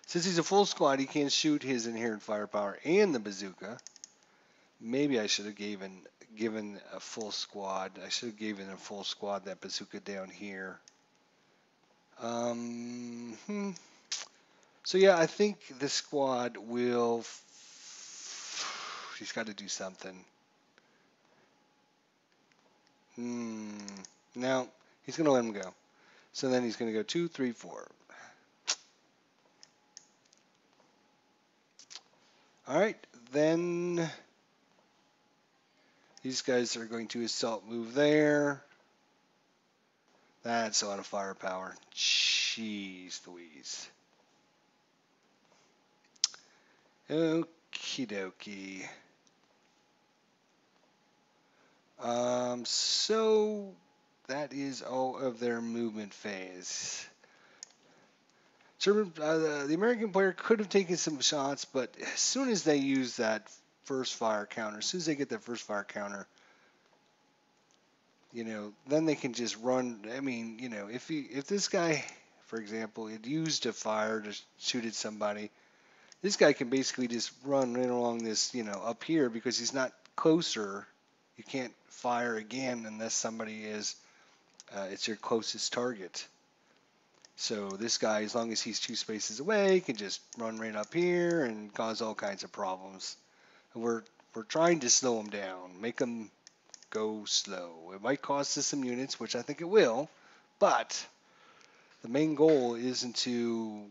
Speaker 1: Since he's a full squad, he can shoot his inherent firepower and the bazooka. Maybe I should have given a full squad. I should have given a full squad that bazooka down here. So yeah, I think this squad will. He's got to do something. No, he's going to let him go. So then he's going to go 2, 3, 4. All right, then these guys are going to assault move there. That's a lot of firepower. Jeez Louise. Okie dokie. So that is all of their movement phase. The American player could have taken some shots, but as soon as they use that first fire counter, as soon as they get that first fire counter, then they can just run. I mean, if this guy, for example, had used a fire to shoot at somebody, this guy can basically just run right along this, up here because he's not closer. You can't fire again unless somebody is, it's your closest target. So this guy, as long as he's 2 spaces away, can just run right up here and cause all kinds of problems. And we're trying to slow him down, make him go slow. It might cost us some units, which I think it will, but the main goal isn't to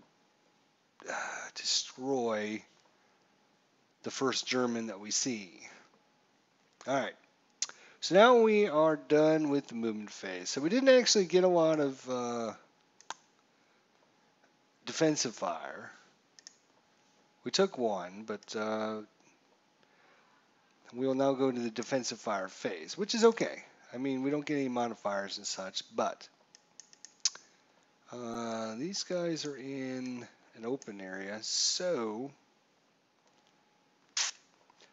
Speaker 1: destroy the first German that we see. All right. So now we are done with the movement phase. So we didn't actually get a lot of defensive fire. We took one, but we will now go to the defensive fire phase, which is okay. I mean, we don't get any modifiers and such, but these guys are in an open area, so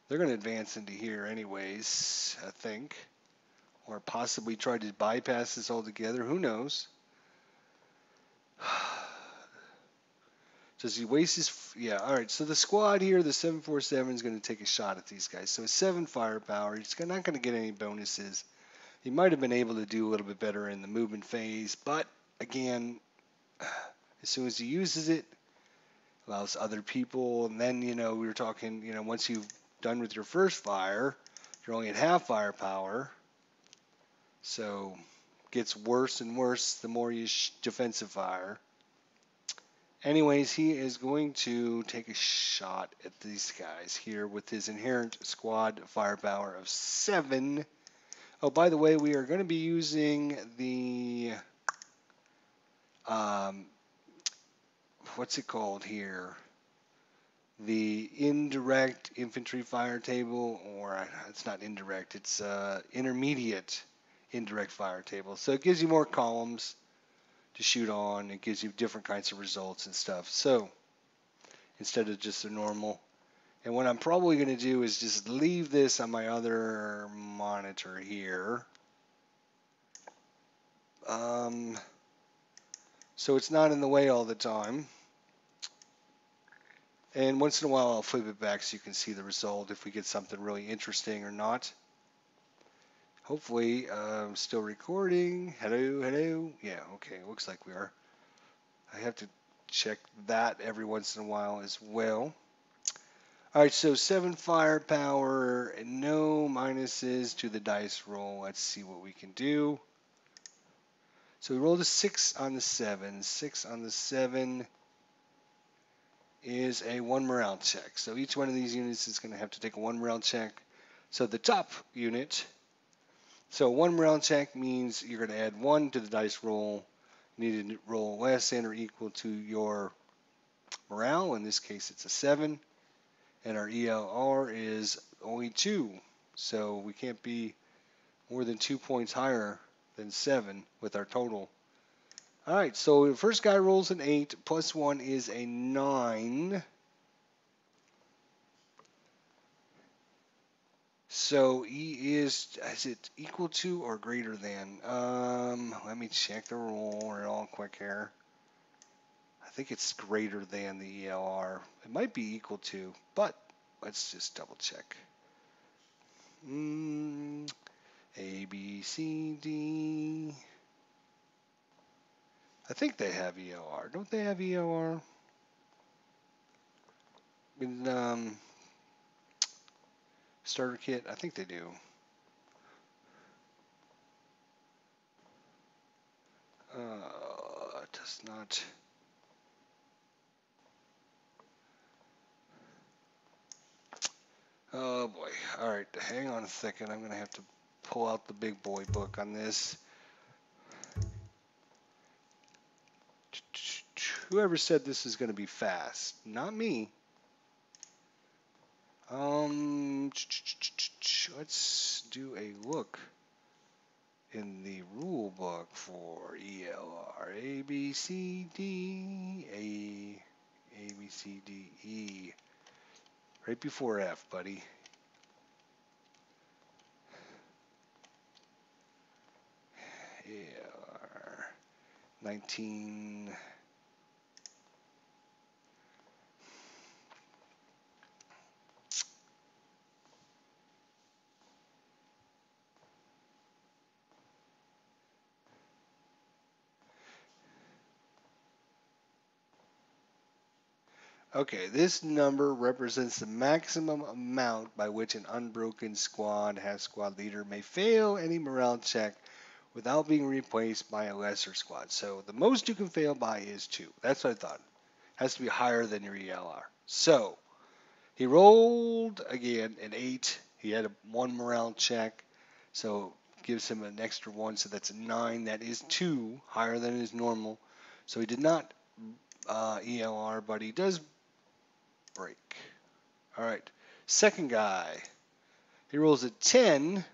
Speaker 1: they're going to advance into here anyways, I think, or possibly try to bypass this altogether. Who knows? Does he waste his... Yeah, all right. So the squad here, the 747, is going to take a shot at these guys. So it's 7 firepower. He's not going to get any bonuses. He might have been able to do a little bit better in the movement phase, but again, as soon as he uses it, allows other people, and then, we were talking, once you've done with your first fire, you're only at half firepower. So it gets worse and worse the more you defensive fire. Anyways, he is going to take a shot at these guys here with his inherent squad firepower of 7. Oh, by the way, we are going to be using the, what's it called here? The indirect infantry fire table, or it's not indirect, it's intermediate indirect fire table. So it gives you more columns to shoot on. It gives you different kinds of results and stuff. So instead of just a normal. And what I'm probably going to do is just leave this on my other monitor here. So it's not in the way all the time. And once in a while I'll flip it back so you can see the result if we get something really interesting or not. Hopefully I'm still recording. Hello, hello. Yeah, okay, looks like we are. I have to check that every once in a while as well. All right, so 7 firepower and no minuses to the dice roll. Let's see what we can do. So we rolled a 6 on the 7. 6 on the 7 is a 1 morale check. So each one of these units is going to have to take a 1 morale check. So the top unit, so 1 morale check means you're going to add 1 to the dice roll. You need to roll less than or equal to your morale. In this case, it's a 7. And our ELR is only 2. So we can't be more than 2 points higher than 7 with our total. All right, so the first guy rolls an 8, plus 1 is a 9. So he is it equal to or greater than? Let me check the roll real quick here. I think it's greater than the ELR. It might be equal to, but let's just double check. A, B, C, D. I think they have ELR. Don't they have ELR? In starter kit? I think they do. It does not. Oh boy. All right, hang on a second. I'm going to have to pull out the big boy book on this. Whoever said this is going to be fast? Not me. Let's do a look in the rule book for ELR. A, B, C, D, A, B, C, D, E. Right before F, buddy. ELR 19. Okay, this number represents the maximum amount by which an unbroken squad squad leader may fail any morale check without being replaced by a lesser squad. So the most you can fail by is 2. That's what I thought. Has to be higher than your ELR. So he rolled again an 8. He had a 1 morale check, so gives him an extra 1. So that's a 9. That is 2, higher than his normal. So he did not ELR, but he does break. All right, second guy. He rolls a 10.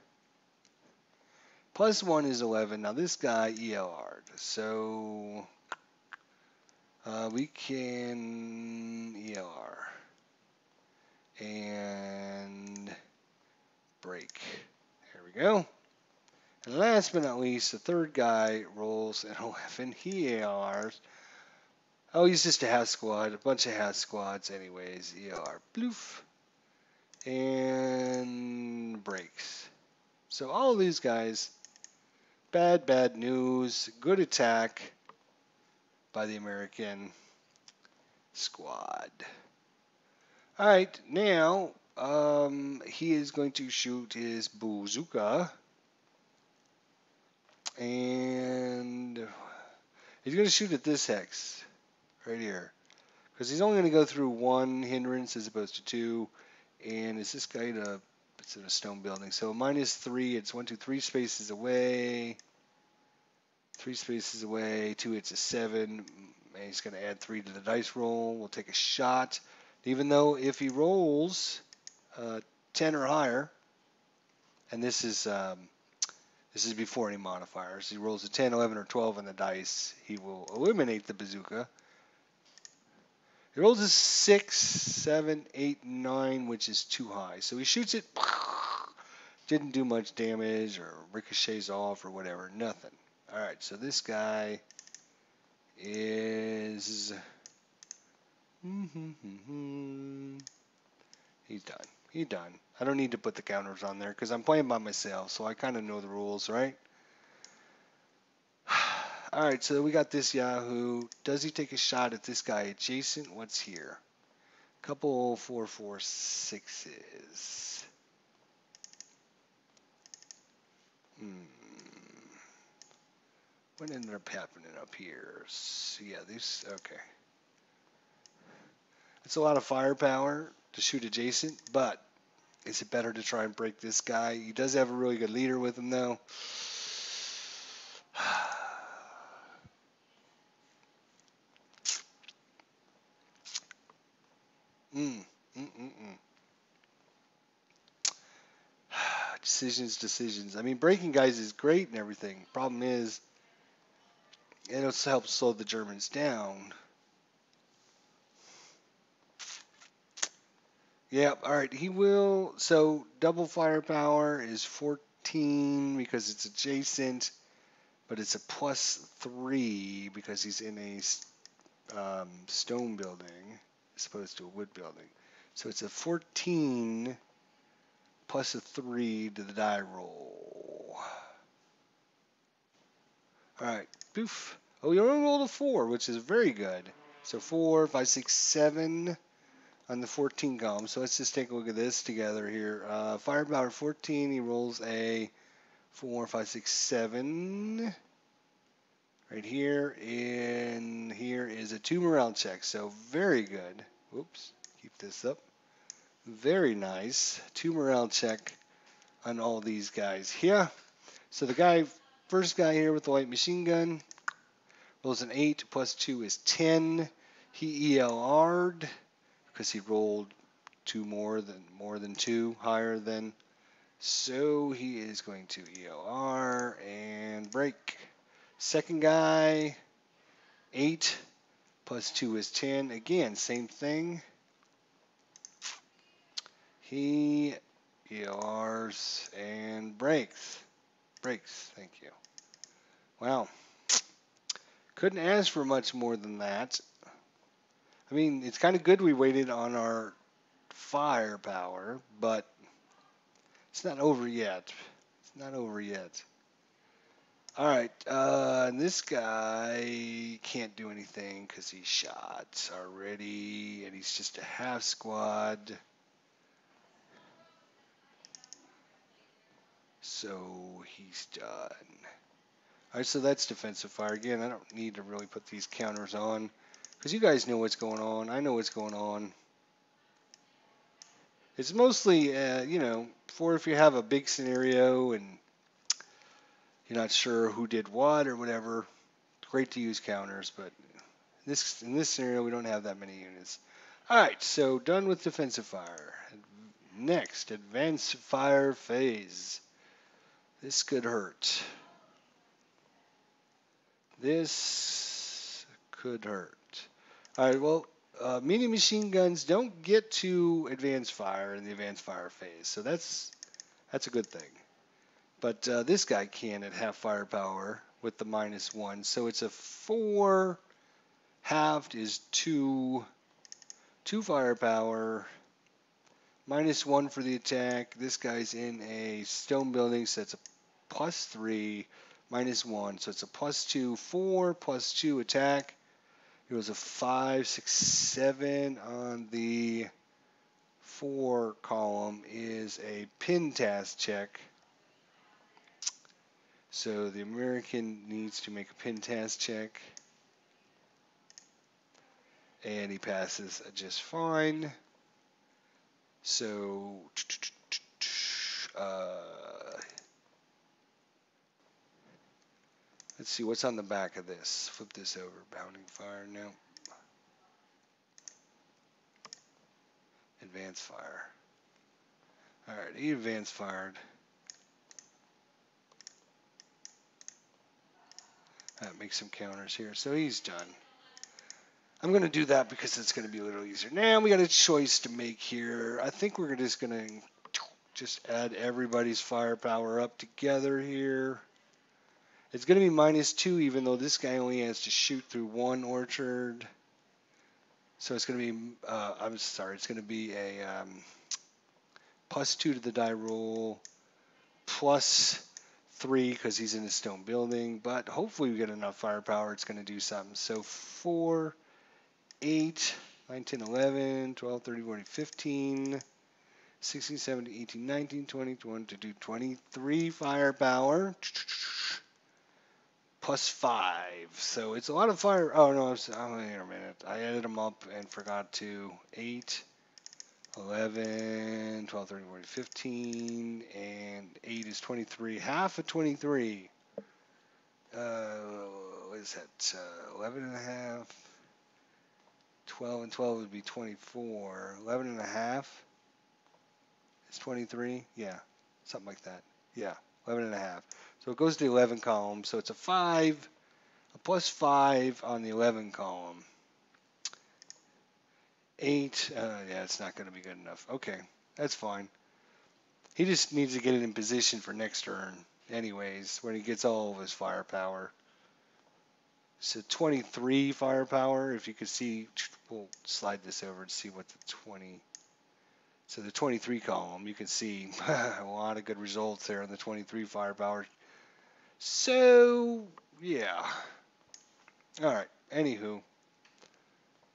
Speaker 1: Plus 1 is 11. Now this guy ELR'd. So we can ELR. And break. There we go. And last but not least, the third guy rolls an 11. He ELRs. Oh, he's just a half squad. A bunch of half squads anyways. ELR. Bloof. And breaks. So all of these guys, bad news. Good attack by the American squad. All right, now he is going to shoot his bazooka. And he's going to shoot at this hex right here. Because he's only going to go through 1 hindrance as opposed to 2. And is this guy it's in a stone building. So -3, it's 1, 2, 3 spaces away. 3 spaces away. 2 hits a 7. And he's going to add 3 to the dice roll. We'll take a shot. Even though if he rolls 10 or higher, and this is before any modifiers. He rolls a 10, 11, or 12 on the dice. He will eliminate the bazooka. He rolls a 6, 7, 8, 9, which is too high. So he shoots it. Didn't do much damage or ricochets off or whatever. Nothing. All right, so this guy is... He's done. He's done. I don't need to put the counters on there because I'm playing by myself, so I kind of know the rules, right? All right, so we got this Yahoo. Does he take a shot at this guy adjacent? What's here? Couple 4, 4, 6s. What ended up happening up here? So yeah, these, okay. It's a lot of firepower to shoot adjacent, but is it better to try and break this guy? He does have a really good leader with him, though. Decisions. I mean, breaking guys is great and everything. Problem is, it'll help slow the Germans down. Yeah, all right, he will. So double firepower is 14 because it's adjacent, but it's a +3 because he's in a stone building as opposed to a wood building. So it's a 14 plus a 3 to the die roll. All right, poof. Oh, you only rolled a 4, which is very good. So 4, 5, 6, 7 on the 14 column. So let's just take a look at this together here. Firepower 14, he rolls a 4, 5, 6, 7 right here. And here is a 2 morale check. So very good. Whoops, keep this up. Very nice. 2 morale check on all these guys here. So the first guy here with the light machine gun rolls an 8 plus 2 is 10. He ELR'd because he rolled 2 more than 2 higher than. So he is going to ELR and break. Second guy, 8 plus 2 is 10. Again, same thing. He ELRs and breaks. Breaks, thank you. Wow. Couldn't ask for much more than that. I mean, it's kind of good we waited on our firepower, but it's not over yet. It's not over yet. All right, this guy can't do anything because he's shot already, and he's just a half squad. So he's done. All right, so that's defensive fire. Again, I don't need to really put these counters on because you guys know what's going on. I know what's going on. It's mostly, for if you have a big scenario and you're not sure who did what or whatever, it's great to use counters, but in this scenario, we don't have that many units. All right, so done with defensive fire. Next, advanced fire phase. This could hurt. This could hurt. All right, well, medium machine guns don't get to advanced fire in the advanced fire phase, so that's a good thing. But this guy can at half firepower with the -1, so it's a 4. Halved is 2 firepower, -1 for the attack. This guy's in a stone building, so it's a +3, -1, so it's a +2, 4 +2 attack. It was a 5, 6, 7 on the 4 column is a pin task check. So the American needs to make a pin task check. And he passes just fine. So let's see what's on the back of this. Flip this over. Bounding fire. No. Advanced fire. All right, he advanced fired. That makes some counters here. So he's done. I'm going to do that because it's going to be a little easier. Now we got a choice to make here. I think we're just going to just add everybody's firepower up together here. It's going to be -2 even though this guy only has to shoot through 1 orchard. So it's going to be, it's going to be a +2 to the die roll, +3 because he's in a stone building. But hopefully we get enough firepower. It's going to do something. So 4, 8, 9, 10, 11, 12, 13, 14, 15, 16, 17, 18, 19, 20, 21 to do 23 firepower. +5. So it's a lot of fire. Oh, no, wait a minute. I added them up and forgot to 8, 11, 12, 13, 14, 15, and 8 is 23. Half of 23. What is that? 11 and a half. 12 and 12 would be 24. 11 and a half is 23. Yeah, something like that. Yeah, 11 and a half. So it goes to the 11 column. So it's a 5, a +5 on the 11 column. 8, yeah, it's not going to be good enough. Okay, that's fine. He just needs to get it in position for next turn anyways, when he gets all of his firepower. So 23 firepower. If you could see, we'll slide this over to see what the 20. So the 23 column, you can see a lot of good results there in the 23 firepower. So yeah. All right. Anywho,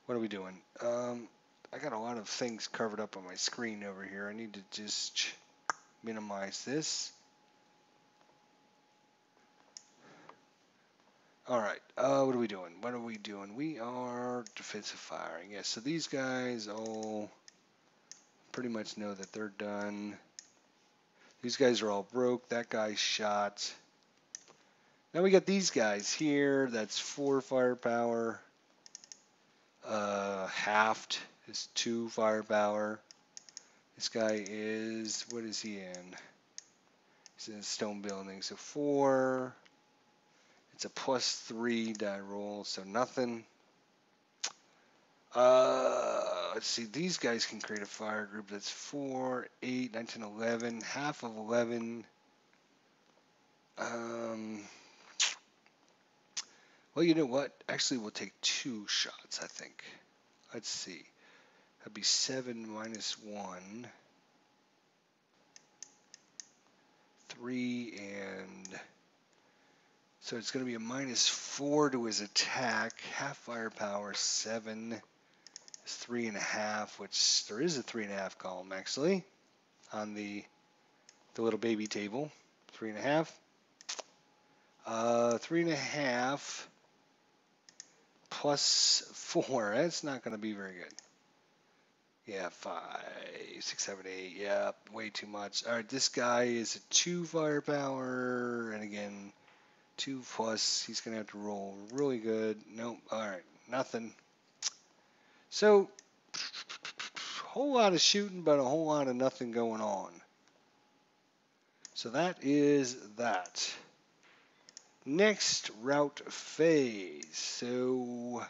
Speaker 1: what are we doing? I got a lot of things covered up on my screen over here. I need to just minimize this. All right. What are we doing? What are we doing? We are defensive firing. Yes. So these guys all pretty much know that they're done. These guys are all broke. That guy's shot. Now we got these guys here. That's 4 firepower. Halved is 2 firepower. This guy is, what is he in? He's in a stone building. So 4. It's a +3 die roll, so nothing. Let's see. These guys can create a fire group. That's 4, 8, 9, 10, 11. Half of 11. Well, you know what? Actually, we'll take 2 shots, I think. Let's see. That'd be 7 minus 1. 3 and... So it's going to be a -4 to his attack. Half firepower, 7 is 3.5, which there is a 3.5 column, actually, on the little baby table. 3.5. 3.5 plus 4. That's not going to be very good. Yeah, 5, 6, 7, 8. Yeah, way too much. All right, this guy is a 2 firepower, and again, 2 plus. He's going to have to roll really good. Nope. All right, nothing. So, whole lot of shooting, but a whole lot of nothing going on. So that is that. Next, route phase. So,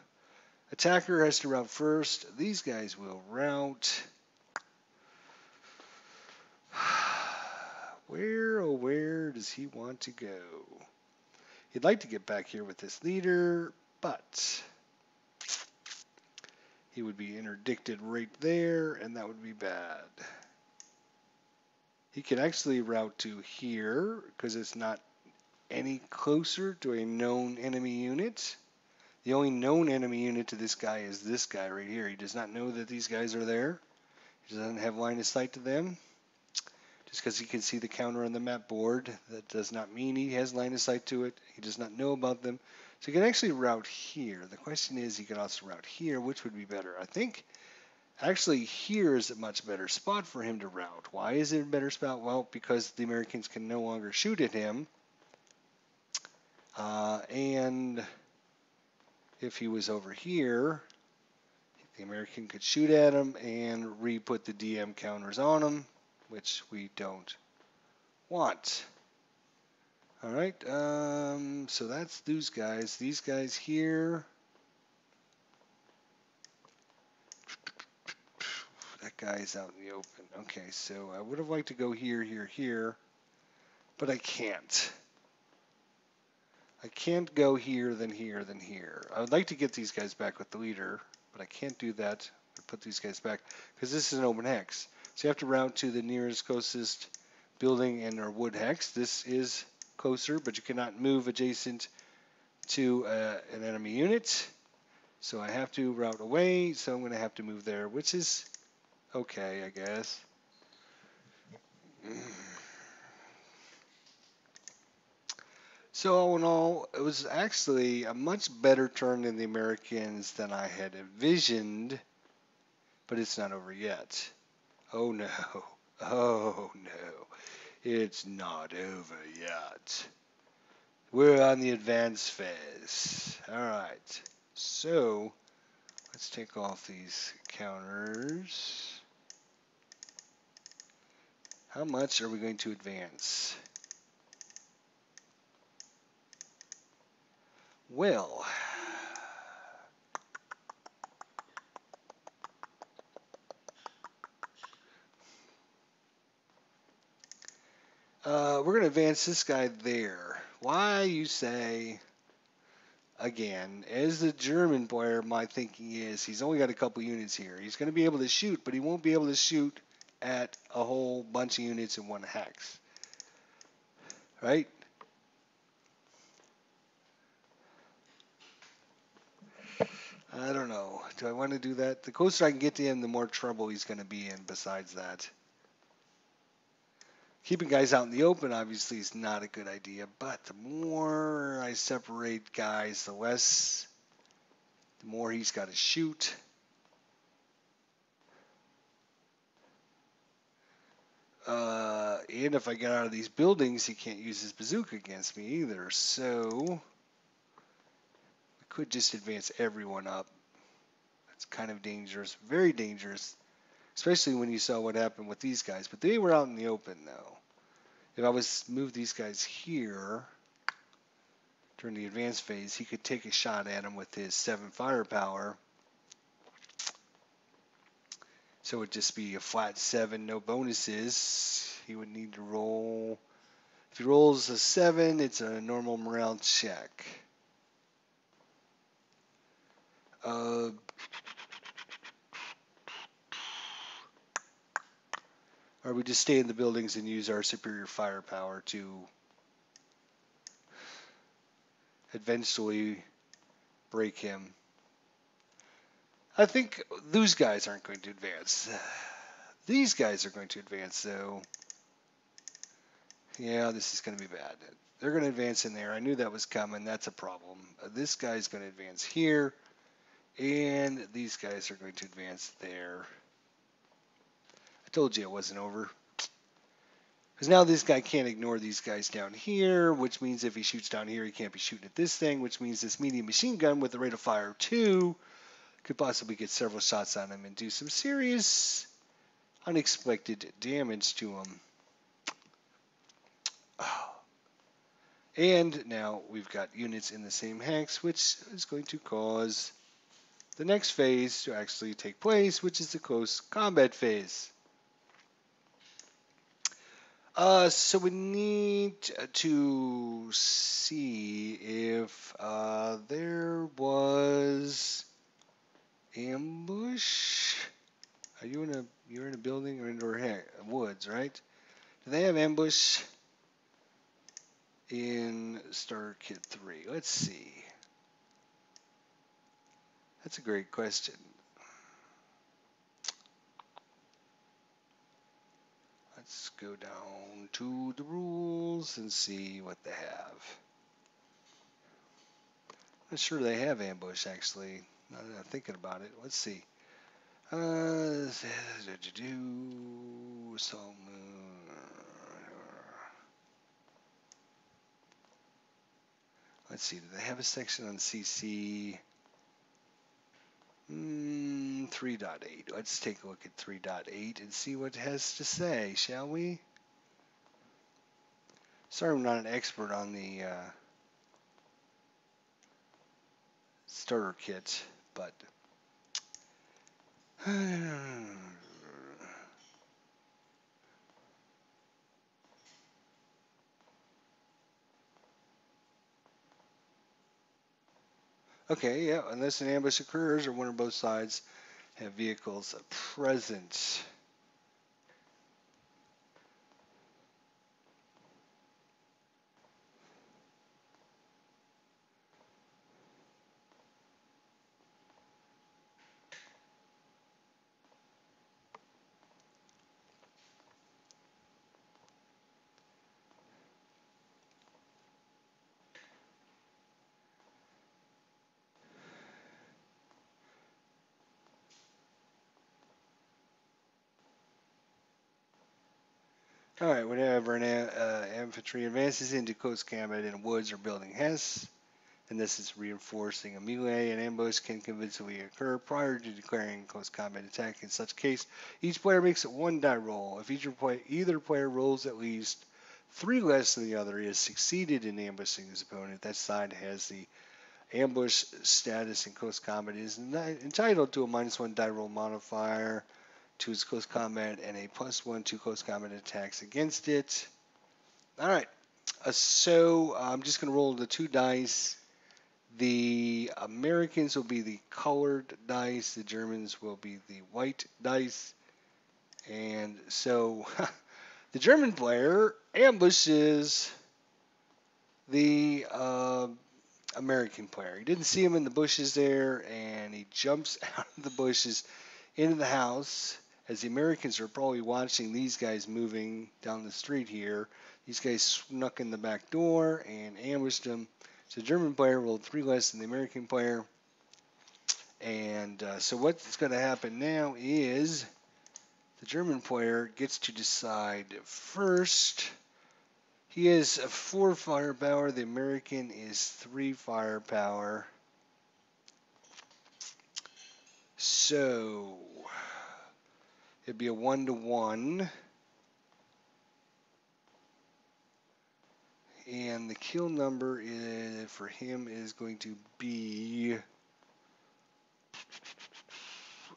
Speaker 1: attacker has to route first. These guys will route. Where, oh where does he want to go? He'd like to get back here with this leader, but he would be interdicted right there, and that would be bad. He can actually route to here, because it's not any closer to a known enemy unit. The only known enemy unit to this guy is this guy right here. He does not know that these guys are there. He doesn't have line of sight to them. Just because he can see the counter on the map board, that does not mean he has line of sight to it. He does not know about them. So he can actually route here. The question is, he can also route here. Which would be better? I think actually here is a much better spot for him to route. Why is it a better spot? Well, because the Americans can no longer shoot at him. And if he was over here, the American could shoot at him and re-put the DM counters on him, which we don't want. All right, so that's those guys. These guys here. That guy is out in the open. Okay, so I would have liked to go here, here, here, but I can't. I can't go here, then here, then here. I would like to get these guys back with the leader, but I can't do that. Put these guys back because this is an open hex. So you have to route to the nearest closest building and or wood hex. This is closer, but you cannot move adjacent to an enemy unit. So I have to route away, so I'm going to have to move there, which is okay, I guess. So all in all, it was actually a much better turn in the Americans than I had envisioned, but it's not over yet. Oh no, oh no, it's not over yet. We're on the advanced phase. All right, so let's take off these counters. How much are we going to advance? Well, we're going to advance this guy there. Why, you say? again, as the German player, my thinking is he's only got a couple units here. He's going to be able to shoot, but he won't be able to shoot at a whole bunch of units in one hex, right? I don't know. Do I want to do that? The closer I can get to him, the more trouble he's going to be in besides that. Keeping guys out in the open obviously is not a good idea, but the more I separate guys, the more he's got to shoot. And if I get out of these buildings, he can't use his bazooka against me either. So I could just advance everyone up. That's kind of dangerous, very dangerous, especially when you saw what happened with these guys. But they were out in the open, though. If I was move these guys here during the advance phase, he could take a shot at him with his 7 firepower. So it would just be a flat 7, no bonuses. He would need to roll. If he rolls a 7, it's a normal morale check. Or we just stay in the buildings and use our superior firepower to eventually break him. I think those guys aren't going to advance. These guys are going to advance, though. Yeah, this is going to be bad. They're going to advance in there. I knew that was coming. That's a problem. This guy's going to advance here, and these guys are going to advance there. I told you it wasn't over. Because now this guy can't ignore these guys down here, which means if he shoots down here, he can't be shooting at this thing, which means this medium machine gun with a rate of fire of 2 could possibly get several shots on him and do some serious unexpected damage to him. Oh. And now we've got units in the same hex, which is going to cause the next phase to actually take place, which is the close combat phase. So we need to see if there was ambush. Are you you're in a building or indoor woods, right? Do they have ambush in Starter Kit 3? Let's see. That's a great question. Let's go down to the rules and see what they have. I'm not sure they have ambush, actually. Now that I'm thinking about it. Let's see. Let's see. Do they have a section on CC? 3.8. Let's take a look at 3.8 and see what it has to say, shall we? Sorry, I'm not an expert on the starter kit, but okay, yeah, unless an ambush occurs or one or both sides have vehicles present. All right, whenever an infantry advances into close combat in woods or building has, and this is reinforcing a melee, an ambush can convincingly occur prior to declaring close combat attack. In such case, each player makes a 1 die roll. If either player rolls at least 3 less than the other, he has succeeded in ambushing his opponent. That side has the ambush status in close combat is entitled to a -1 die roll modifier to his close combat and a +1 to close combat attacks against it. All right, so I'm just going to roll the 2 dice. The Americans will be the colored dice. The Germans will be the white dice. And so the German player ambushes the American player. He didn't see him in the bushes there, and he jumps out of the bushes into the house. As the Americans are probably watching these guys moving down the street here, these guys snuck in the back door and ambushed him. So the German player rolled 3 less than the American player. And so what's going to happen now is the German player gets to decide first. He has 4 firepower. The American is 3 firepower. So it'd be a 1-to-1. And the kill number for him is going to be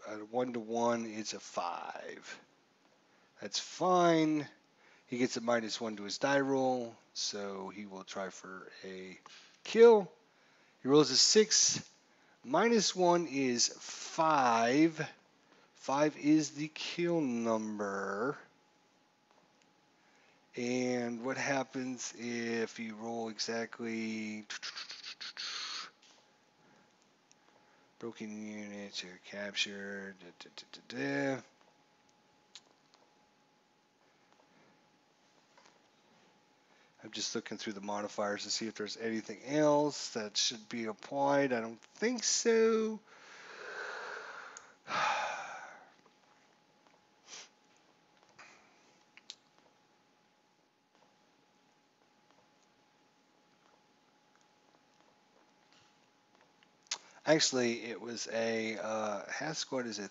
Speaker 1: a 1-to-1. It's a 5. That's fine. He gets a -1 to his die roll, so he will try for a kill. He rolls a 6. -1 is 5. 5 is the kill number. And what happens if you roll exactly broken units are captured? I'm just looking through the modifiers to see if there's anything else that should be applied. I don't think so. Actually, it was a has squad is a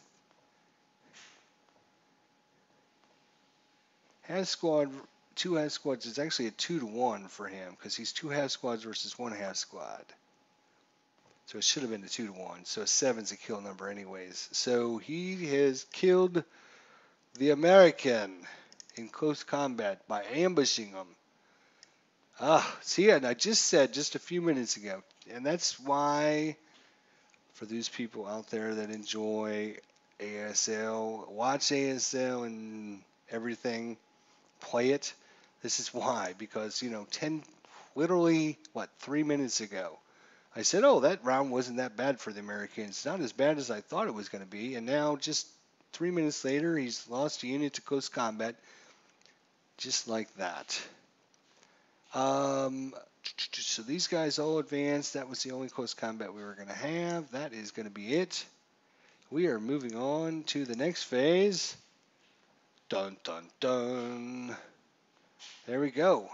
Speaker 1: has squad 2 half squads is actually a 2-to-1 for him because he's 2 half squads versus 1 half squad. So it should have been a 2-to-1. So a 7's a kill number anyways. So he has killed the American in close combat by ambushing him. See, and I just said just a few minutes ago, and that's why for those people out there that enjoy ASL, watch ASL and everything, play it. This is why, because literally 3 minutes ago, I said, oh, that round wasn't that bad for the Americans. Not as bad as I thought it was going to be. And now, just 3 minutes later, he's lost a unit to close combat, just like that. So these guys all advanced. That was the only close combat we were going to have. That is going to be it. We are moving on to the next phase. Dun, dun, dun. There we go.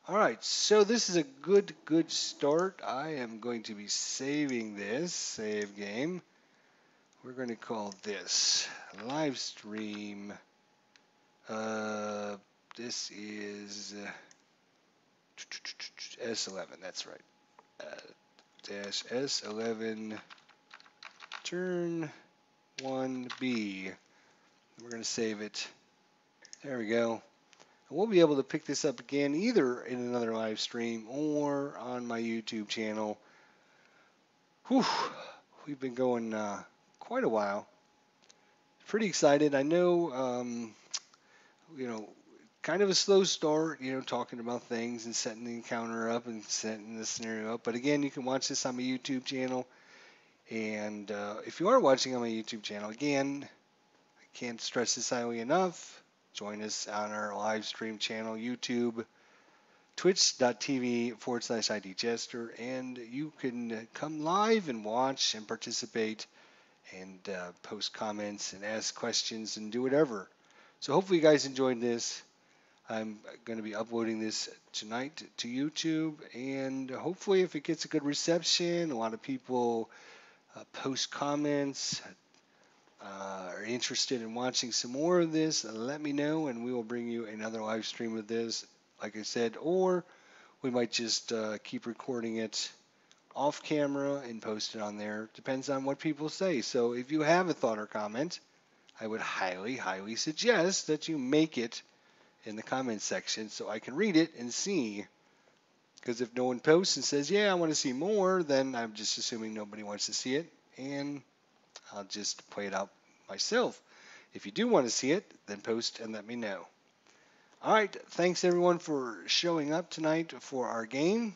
Speaker 1: All right, so this is a good start. I am going to be saving this save game. We're going to call this live stream. This is S11. That's right. Dash S11 turn 1B. We're going to save it. There we go. We'll be able to pick this up again either in another live stream or on my YouTube channel. Whew, we've been going quite a while. Pretty excited. I know, kind of a slow start, talking about things and setting the encounter up and setting the scenario up. But again, you can watch this on my YouTube channel. And if you are watching on my YouTube channel, again, I can't stress this highly enough. Join us on our live stream channel, YouTube, twitch.tv/IDJester, and you can come live and watch and participate and post comments and ask questions and do whatever. So hopefully you guys enjoyed this. I'm going to be uploading this tonight to YouTube, and hopefully if it gets a good reception, a lot of people post comments, are interested in watching some more of this, let me know, and we will bring you another live stream of this, like I said, or we might just keep recording it off camera and post it on there. Depends on what people say. So if you have a thought or comment, I would highly suggest that you make it in the comment section so I can read it and see Because if no one posts and says, yeah, I want to see more, then I'm just assuming nobody wants to see it, and I'll just play it out myself. If you do want to see it, then post and let me know. All right, thanks everyone for showing up tonight for our game.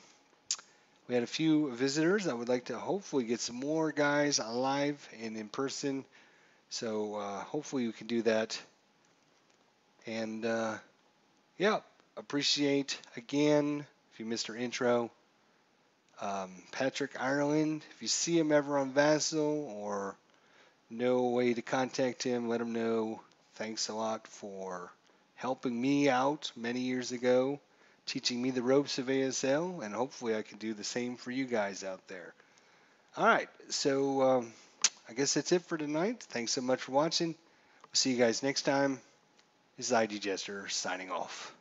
Speaker 1: We had a few visitors. I would like to hopefully get some more guys live and in person. So hopefully we can do that. And yeah, appreciate again, if you missed our intro, Patrick Ireland. If you see him ever on Vassal or know a way to contact him, let him know. Thanks a lot for helping me out many years ago, teaching me the ropes of ASL, and hopefully I can do the same for you guys out there. All right, so I guess that's it for tonight. Thanks so much for watching. We'll see you guys next time. This is ID Jester signing off.